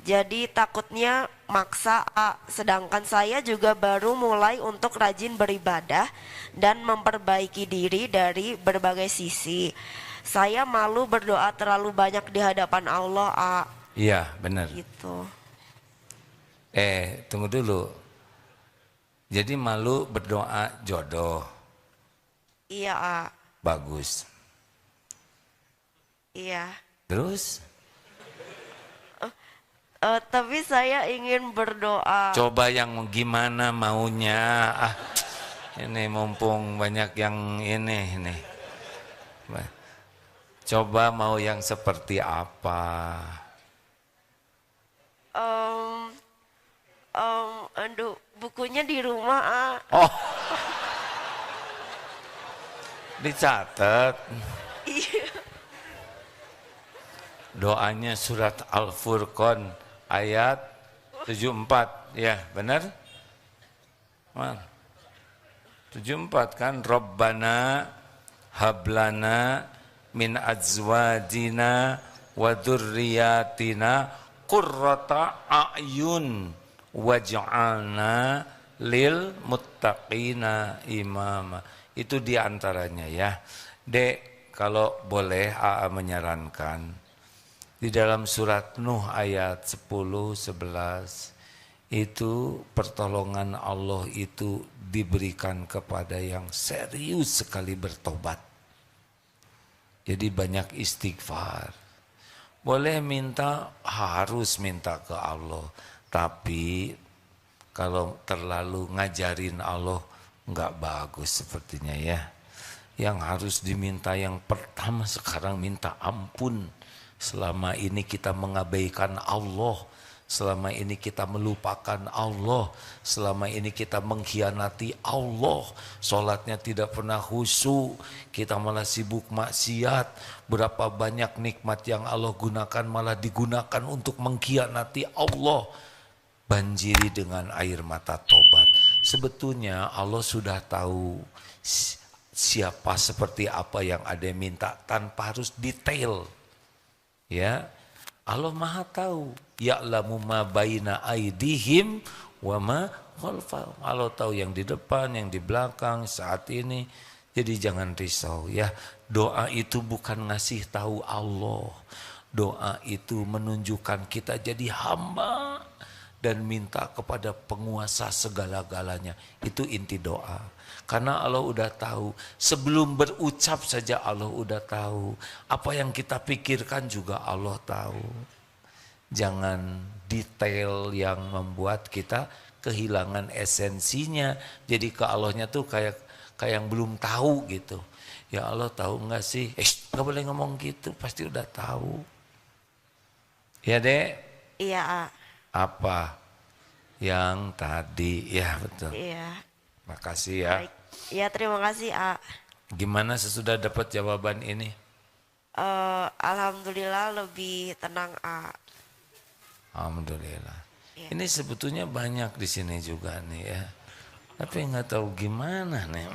Jadi takutnya maksa, sedangkan saya juga baru mulai untuk rajin beribadah dan memperbaiki diri dari berbagai sisi. Saya malu berdoa terlalu banyak di hadapan Allah, Iya, benar. gitu. Tunggu dulu. Jadi malu berdoa jodoh. Iya, Bagus. iya. Terus? Tapi saya ingin berdoa. Coba yang gimana maunya. Ini mumpung banyak yang ini. Coba mau yang seperti apa? Aduh, bukunya di rumah, Oh, dicatat. Iya. Doanya surat Al-Furqan ayat 74. Ya, benar? Man. 74 kan? Rabbana hablana min azwajina wa dzurriyyatina qurrata a'yun waj'alna lil muttaqina imama. Itu diantaranya ya. Dek, kalau boleh AA menyarankan di dalam surat Nuh ayat 10-11 itu pertolongan Allah itu diberikan kepada yang serius sekali bertobat. Jadi banyak istighfar. Boleh minta, harus minta ke Allah. Tapi kalau terlalu ngajarin Allah enggak bagus sepertinya ya. Yang harus diminta yang pertama sekarang minta ampun. Selama ini kita mengabaikan Allah. selama ini kita melupakan Allah, selama ini kita mengkhianati Allah, sholatnya tidak pernah khusyuk, kita malah sibuk maksiat, berapa banyak nikmat yang Allah gunakan malah digunakan untuk mengkhianati Allah. Banjiri dengan air mata tobat. Sebetulnya Allah sudah tahu siapa seperti apa yang ada minta tanpa harus detail. Ya, Allah Maha tahu. Ya'lamu ma baina aidihim wa ma khalfahum. Allah tahu yang di depan, yang di belakang saat ini. Jadi jangan risau ya. Doa itu bukan ngasih tahu Allah. Doa itu menunjukkan kita jadi hamba dan minta kepada penguasa segala-galanya. Itu inti doa. Karena Allah udah tahu, sebelum berucap saja Allah udah tahu. Apa yang kita pikirkan juga Allah tahu. Jangan detail yang membuat kita kehilangan esensinya. Jadi ke Allahnya tuh kayak yang belum tahu gitu. Ya Allah tahu enggak sih? Nggak boleh ngomong gitu, pasti udah tahu. Ya Dek? Iya, A. Apa? Yang tadi, ya betul. Iya. Makasih ya. Baik. Ya, terima kasih, A. Gimana sesudah dapat jawaban ini? Alhamdulillah lebih tenang, A. Alhamdulillah. Ya. Ini sebetulnya banyak di sini juga nih ya. Tapi nggak tahu gimana nih.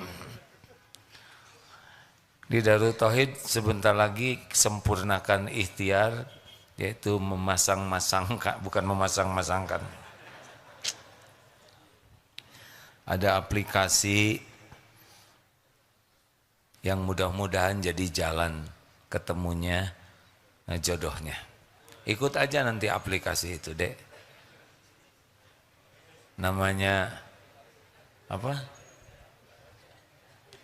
Di Darut Tauhid sebentar lagi sempurnakan ikhtiar, yaitu memasang-masangkan, bukan memasang-masangkan. Ada aplikasi yang mudah-mudahan jadi jalan ketemunya jodohnya. Ikut aja nanti aplikasi itu, Dek. Namanya apa?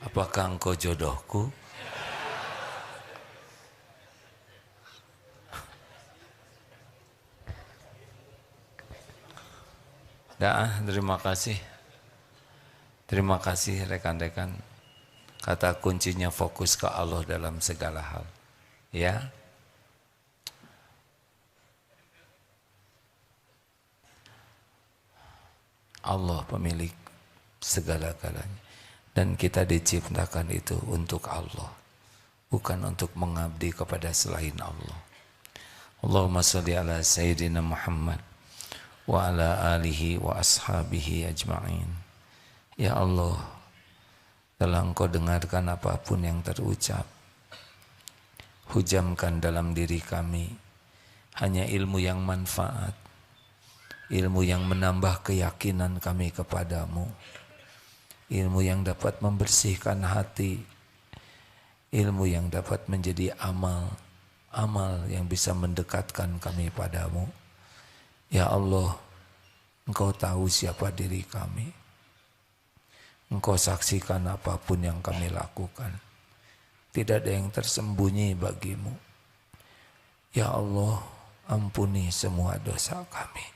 Apakah engkau jodohku? Terima kasih. Terima kasih rekan-rekan. Kata kuncinya fokus ke Allah dalam segala hal. Ya. Allah pemilik segala-galanya. Dan kita diciptakan itu untuk Allah. Bukan untuk mengabdi kepada selain Allah. Allahumma salli ala Sayyidina Muhammad. Wa ala alihi wa ashabihi ajma'in. Ya Allah, telah Engkau dengarkan apapun yang terucap. Hujamkan dalam diri kami hanya ilmu yang manfaat. Ilmu yang menambah keyakinan kami kepadamu. Ilmu yang dapat membersihkan hati. Ilmu yang dapat menjadi amal. Amal yang bisa mendekatkan kami padamu. Ya Allah, Engkau tahu siapa diri kami. Engkau saksikan apapun yang kami lakukan. Tidak ada yang tersembunyi bagimu. Ya Allah, ampuni semua dosa kami.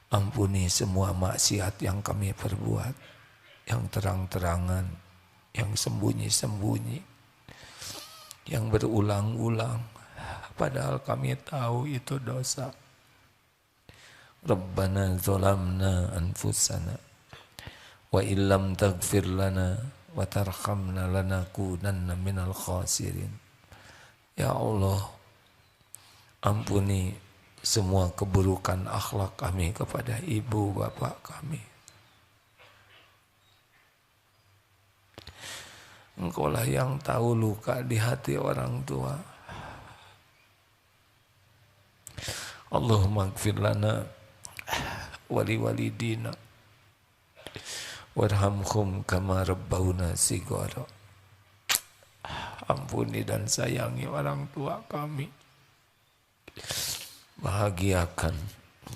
Ampuni semua maksiat yang kami perbuat. Yang terang-terangan, yang sembunyi-sembunyi, yang berulang-ulang. Padahal kami tahu itu dosa. Rabbana zalamna anfusana wa illam taghfir lana wa tarhamna lanakunanna minal khasirin. Ya Allah, ampuni semua keburukan akhlak kami kepada ibu bapak kami. Engkaulah yang tahu luka di hati orang tua. Allahumma ighfir lana wali walidina warhamhum kama rabbawna sigara. Ampuni dan sayangi orang tua kami. Bahagiakan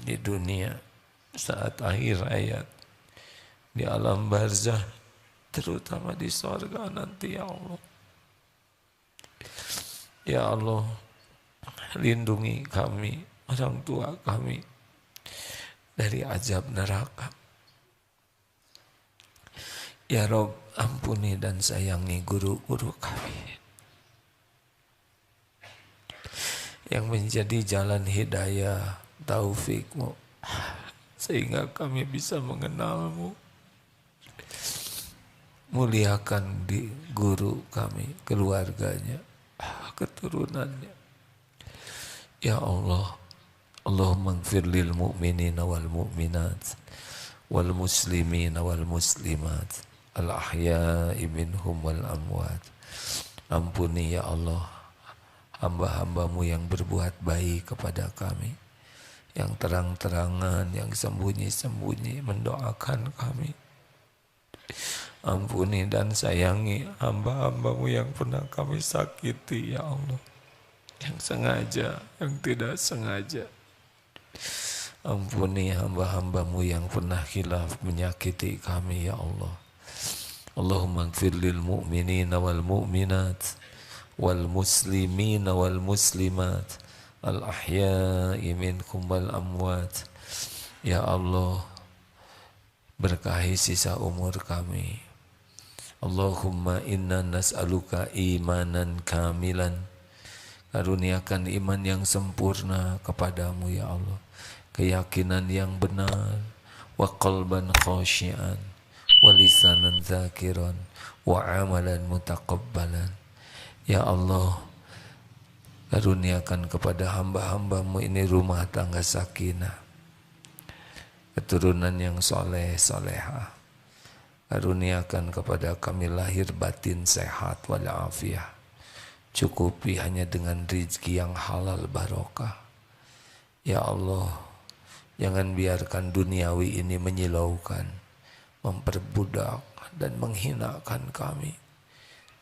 di dunia saat akhir hayat, di alam barzah, terutama di sorga nanti ya Allah. Ya Allah, lindungi kami, orang tua kami dari azab neraka. Ya Rob, ampuni dan sayangi guru-guru kami. yang menjadi jalan hidayah taufikmu, sehingga kami bisa mengenalmu. Muliakan di guru kami, keluarganya, keturunannya. Ya Allah, Allahumma ighfir lil mu'minina wal mu'minat wal muslimina wal muslimat al ahya'i minhum wal amwat. Ampuni ya Allah hamba-hambamu yang berbuat baik kepada kami, yang terang-terangan, yang sembunyi-sembunyi mendoakan kami. Ampuni dan sayangi hamba-hambamu yang pernah kami sakiti ya Allah, yang sengaja, yang tidak sengaja. Ampuni hamba-hambamu yang pernah khilaf menyakiti kami ya Allah. Allahumma ighfir lil mu'minina wal mu'minat wal muslimina wal muslimat al ahya'i minkum wal amwat. Ya Allah, berkahi sisa umur kami. Allahumma inna nas'aluka imanan kamilan. Karuniakan iman yang sempurna kepadamu ya Allah, keyakinan yang benar, wa qalban khasyian, wa lisanan zakiran, wa amalan mutaqabbalan. Ya Allah, karuniakan kepada hamba-hambamu ini rumah tangga sakinah, keturunan yang soleh solehah. Karuniakan kepada kami lahir batin sehat walafiat. Cukupi hanya dengan rezeki yang halal barokah. Ya Allah, jangan biarkan duniawi ini menyilaukan, memperbudak dan menghinakan kami.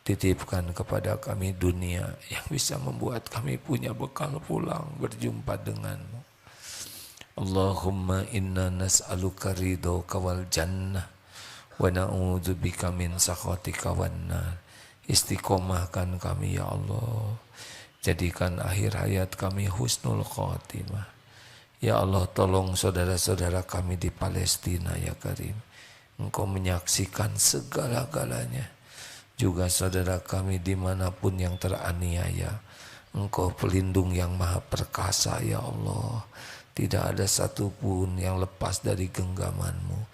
Titipkan kepada kami dunia yang bisa membuat kami punya bekal pulang berjumpa denganmu. Allahumma inna nas'aluka ridhoka wal jannah wa na'udzubika min sakhatika wan nar. Istiqomahkan kami ya Allah, jadikan akhir hayat kami husnul khotimah. Ya Allah, tolong saudara-saudara kami di Palestina ya Karim, Engkau menyaksikan segala-galanya. Juga saudara kami dimanapun yang teraniaya, Engkau pelindung yang maha perkasa ya Allah. Tidak ada satupun yang lepas dari genggaman-Mu.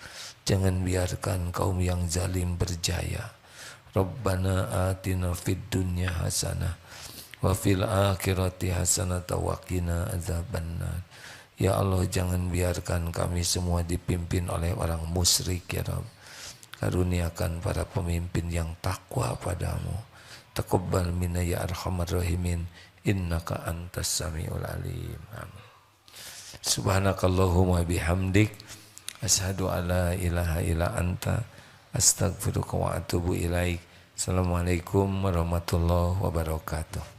Jangan biarkan kaum yang zalim berjaya. Rabbana atina fid dunya hasanah wa fil akhirati hasanah wa qina adzabannar. Ya Allah, jangan biarkan kami semua dipimpin oleh orang musyrik ya Rabb. Karuniakan para pemimpin yang takwa padamu. Taqabbal minna ya arhamar rahimin, innaka antas samiul alim. Amin. Subhanakallahumma bihamdik, asyhadu alla ilaha illa anta, astaghfiruka wa atubu ilaik. Assalamualaikum warahmatullahi wabarakatuh.